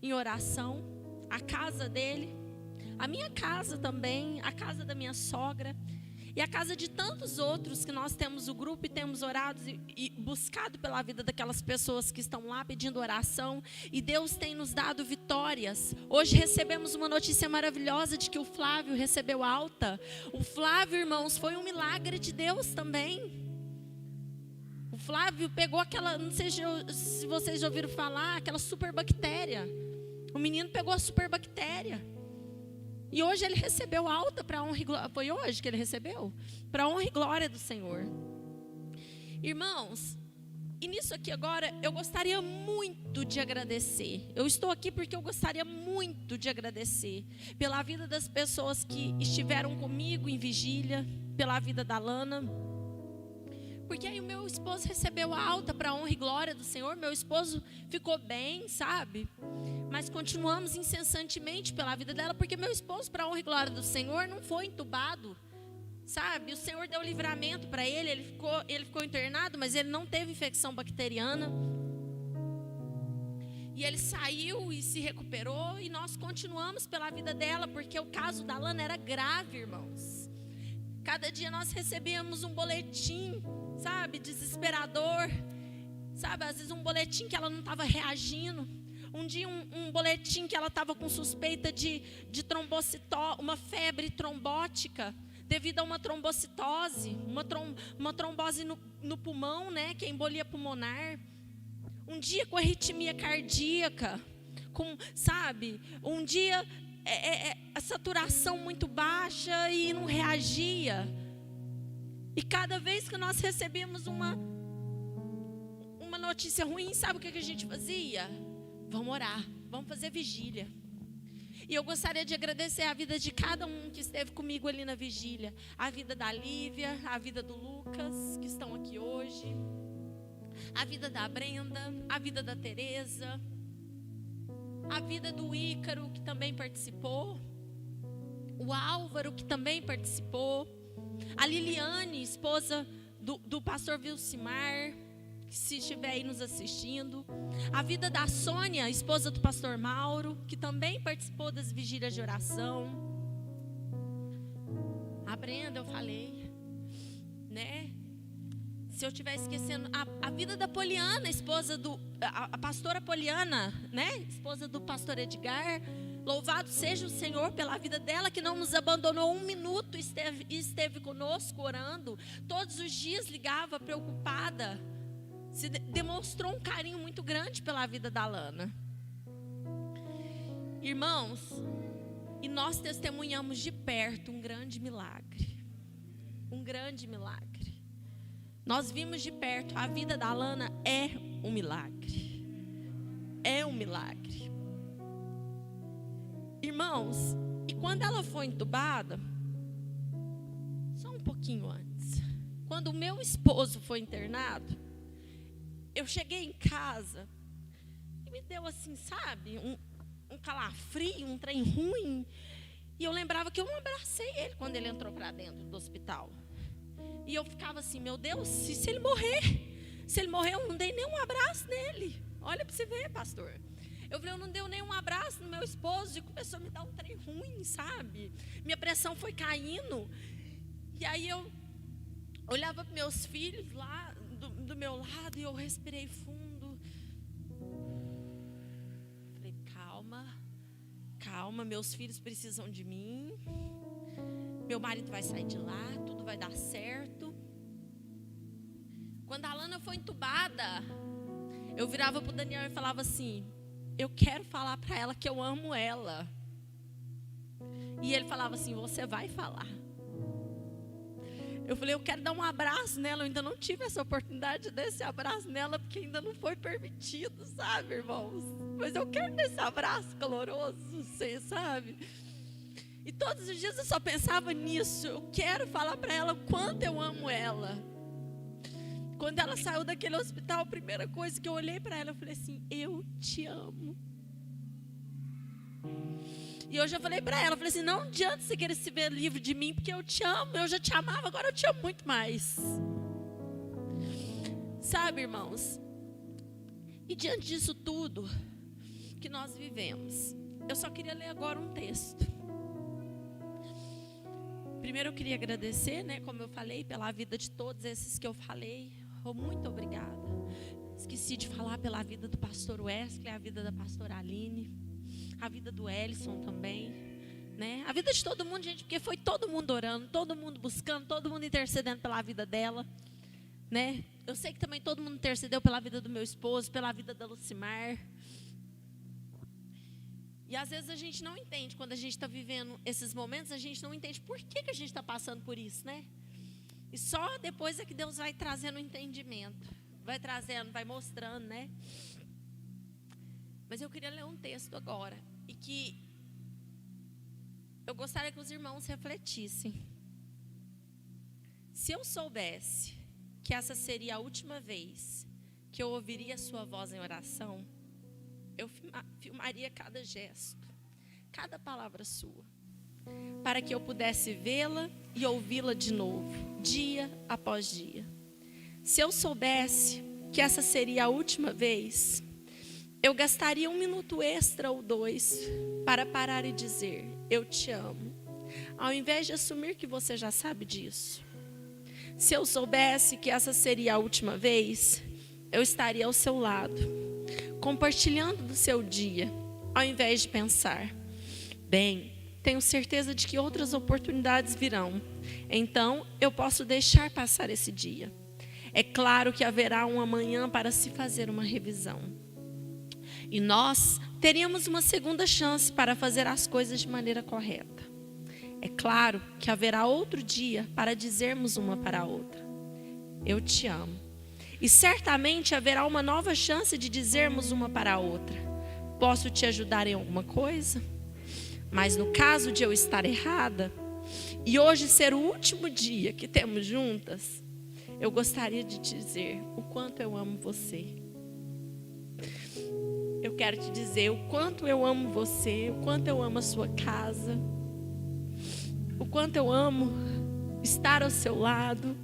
em oração, a casa dele, a minha casa também, a casa da minha sogra e a casa de tantos outros que nós temos o grupo e temos orado e buscado pela vida daquelas pessoas que estão lá pedindo oração. E Deus tem nos dado vitórias. Hoje recebemos uma notícia maravilhosa de que o Flávio recebeu alta. O Flávio, irmãos, foi um milagre de Deus também. O Flávio pegou aquela, não sei se vocês já ouviram falar, aquela superbactéria. O menino pegou a superbactéria. E hoje ele recebeu alta para a honra e glória. Foi hoje que ele recebeu? Para a honra e glória do Senhor. Irmãos, e nisso aqui agora eu gostaria muito de agradecer. Eu estou aqui porque eu gostaria muito de agradecer pela vida das pessoas que estiveram comigo em vigília, pela vida da Lana. Porque aí o meu esposo recebeu a alta para a honra e glória do Senhor. Meu esposo ficou bem, sabe? Mas continuamos incessantemente pela vida dela, porque meu esposo, para a honra e glória do Senhor, não foi entubado, sabe? O Senhor deu livramento para ele, ele ficou internado, mas ele não teve infecção bacteriana. E ele saiu e se recuperou, e nós continuamos pela vida dela, porque o caso da Lana era grave, irmãos. Cada dia nós recebíamos um boletim, sabe, desesperador, sabe, às vezes um boletim que ela não estava reagindo. Um dia um boletim que ela estava com suspeita de trombocitose, uma febre trombótica, devido a uma trombocitose, uma trombose no pulmão, né, que é embolia pulmonar. Um dia com arritmia cardíaca, sabe, um dia a saturação muito baixa e não reagia. E cada vez que nós recebíamos uma notícia ruim, sabe o que a gente fazia? Vamos orar, vamos fazer vigília. E eu gostaria de agradecer a vida de cada um que esteve comigo ali na vigília. A vida da Lívia, a vida do Lucas, que estão aqui hoje. A vida da Brenda, a vida da Tereza. A vida do Ícaro, que também participou. O Álvaro, que também participou. A Liliane, esposa do pastor Vilcimar, se estiver aí nos assistindo. A vida da Sônia, esposa do pastor Mauro, que também participou das vigílias de oração. A aprenda, eu falei, né? Se eu estiver esquecendo a vida da Poliana, esposa a pastora Poliana, né? Esposa do pastor Edgar. Louvado seja o Senhor pela vida dela, que não nos abandonou um minuto, esteve conosco orando. Todos os dias ligava preocupada. Demonstrou um carinho muito grande pela vida da Lana. Irmãos, e nós testemunhamos de perto um grande milagre. Um grande milagre. Nós vimos de perto, a vida da Lana é um milagre. É um milagre. Irmãos, e quando ela foi entubada, só um pouquinho antes, quando o meu esposo foi internado, eu cheguei em casa e me deu assim, sabe, um calafrio, um trem ruim. E eu lembrava que eu não abracei ele quando ele entrou para dentro do hospital. E eu ficava assim, meu Deus, se ele morrer, eu não dei nenhum abraço nele. Olha para você ver, pastor. Eu falei, eu não dei nenhum abraço no meu esposo e começou a me dar um trem ruim, sabe? Minha pressão foi caindo. E aí eu olhava para meus filhos lá do meu lado e eu respirei fundo. Falei, calma, meus filhos precisam de mim. Meu marido vai sair de lá, tudo vai dar certo. Quando a Lana foi entubada, eu virava para o Daniel e falava assim, eu quero falar para ela que eu amo ela. E ele falava assim, você vai falar. Eu falei, eu quero dar um abraço nela. Eu ainda não tive essa oportunidade de dar esse abraço nela, porque ainda não foi permitido, sabe, irmãos? Mas eu quero dar esse abraço caloroso, você sabe? E todos os dias eu só pensava nisso. Eu quero falar para ela o quanto eu amo ela. Quando ela saiu daquele hospital, a primeira coisa que eu olhei para ela, eu falei assim, eu te amo. E eu já falei para ela, eu falei assim, não adianta você querer se ver livre de mim, porque eu te amo, eu já te amava, agora eu te amo muito mais. Sabe, irmãos? E diante disso tudo que nós vivemos, eu só queria ler agora um texto. Primeiro eu queria agradecer, né, como eu falei, pela vida de todos esses que eu falei. Muito obrigada. Esqueci de falar pela vida do pastor Wesley, a vida da pastora Aline, a vida do Ellison também, né? A vida de todo mundo, gente, porque foi todo mundo orando, todo mundo buscando, todo mundo intercedendo pela vida dela, né? Eu sei que também todo mundo intercedeu pela vida do meu esposo, pela vida da Lucimar. E às vezes a gente não entende, quando a gente está vivendo esses momentos, a gente não entende por que a gente está passando por isso, né? E só depois é que Deus vai trazendo o entendimento. Vai trazendo, vai mostrando, né? Mas eu queria ler um texto agora. E que eu gostaria que os irmãos refletissem. Se eu soubesse que essa seria a última vez que eu ouviria a sua voz em oração, eu filmaria cada gesto, cada palavra sua, para que eu pudesse vê-la e ouvi-la de novo, dia após dia. Se eu soubesse que essa seria a última vez, eu gastaria 1 minuto extra ou 2 para parar e dizer, eu te amo, ao invés de assumir que você já sabe disso. Se eu soubesse que essa seria a última vez, eu estaria ao seu lado, compartilhando do seu dia, ao invés de pensar, bem, tenho certeza de que outras oportunidades virão. Então, eu posso deixar passar esse dia. É claro que haverá um amanhã para se fazer uma revisão. E nós teríamos uma segunda chance para fazer as coisas de maneira correta. É claro que haverá outro dia para dizermos uma para a outra, eu te amo. E certamente haverá uma nova chance de dizermos uma para a outra, posso te ajudar em alguma coisa? Mas no caso de eu estar errada, e hoje ser o último dia que temos juntas, eu gostaria de te dizer o quanto eu amo você. Eu quero te dizer o quanto eu amo você, o quanto eu amo a sua casa, o quanto eu amo estar ao seu lado.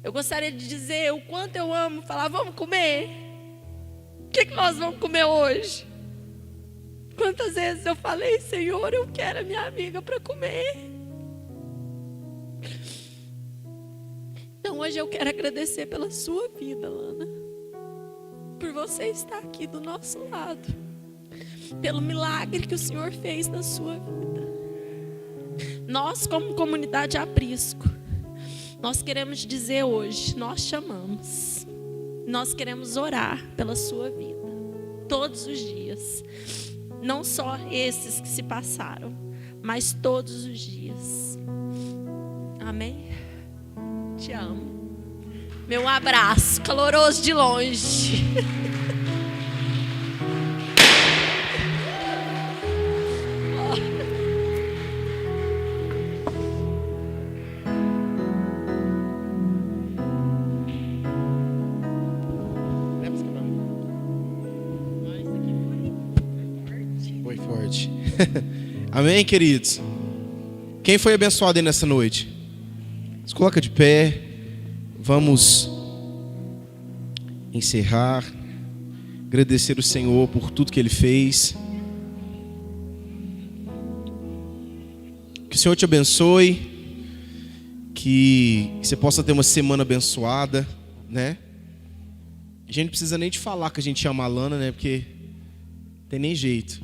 Eu gostaria de dizer o quanto eu amo falar, vamos comer? O que nós vamos comer hoje? Quantas vezes eu falei, Senhor, eu quero a minha amiga para comer. hoje eu quero agradecer pela sua vida, Lana. Por você estar aqui do nosso lado. Pelo milagre que o Senhor fez na sua vida. Nós, como comunidade Aprisco, nós queremos dizer hoje, nós chamamos. Nós queremos orar pela sua vida. Todos os dias. Não só esses que se passaram, mas todos os dias. Amém? Te amo. Meu abraço caloroso de longe. Foi forte. Amém, queridos? Quem foi abençoado aí nessa noite? Se coloca de pé. Vamos encerrar. Agradecer o Senhor por tudo que Ele fez. Que o Senhor te abençoe. Que você possa ter uma semana abençoada, né? A gente não precisa nem te falar que a gente ama a Lana, né? Porque tem nem jeito.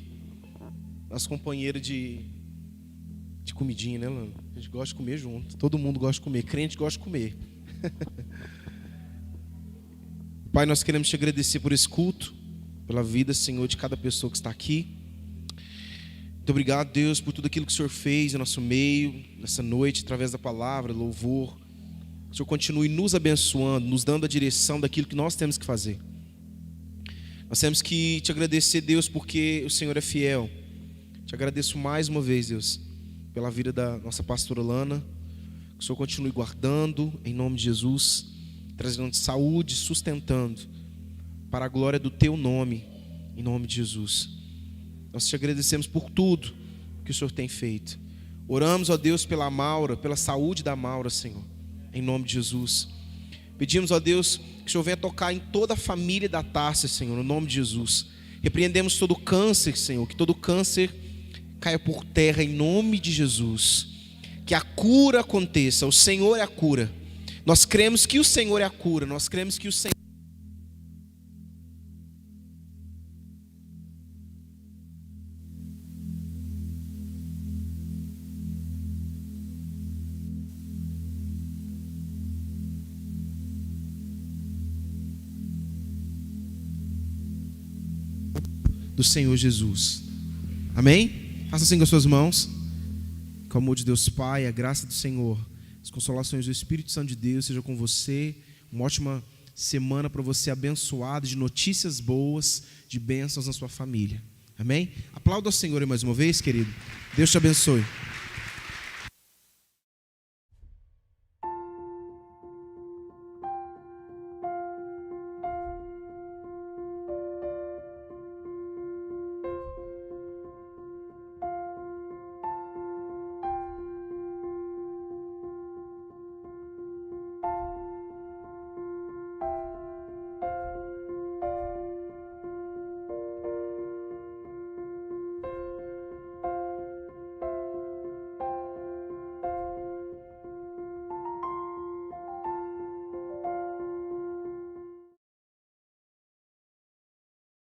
Nossa companheira de comidinha, né, Lana? A gente gosta de comer junto. Todo mundo gosta de comer. Crente gosta de comer. Pai, nós queremos te agradecer por esse culto, pela vida, Senhor, de cada pessoa que está aqui. Muito obrigado, Deus, por tudo aquilo que o Senhor fez no nosso meio, nessa noite, através da palavra, louvor. Que o Senhor continue nos abençoando, nos dando a direção daquilo que nós temos que fazer. Nós temos que te agradecer, Deus, porque o Senhor é fiel. Te agradeço mais uma vez, Deus, pela vida da nossa pastora Lana. Que o Senhor continue guardando, em nome de Jesus, trazendo saúde, sustentando, para a glória do Teu nome, em nome de Jesus. Nós te agradecemos por tudo que o Senhor tem feito. Oramos, ó Deus, pela Maura, pela saúde da Maura, Senhor, em nome de Jesus. Pedimos, ó Deus, que o Senhor venha tocar em toda a família da Tárcia, Senhor, no nome de Jesus. Repreendemos todo câncer, Senhor, que todo câncer caia por terra em nome de Jesus. Que a cura aconteça. O Senhor é a cura. Nós cremos que o Senhor é a cura. Nós cremos que o Senhor do Senhor Jesus. Amém? Faça assim com as suas mãos. Com o amor de Deus Pai, a graça do Senhor, as consolações do Espírito Santo de Deus seja com você. Uma ótima semana para você, abençoado, de notícias boas, de bênçãos na sua família. Amém? Aplauda ao Senhor mais uma vez, querido. Deus te abençoe.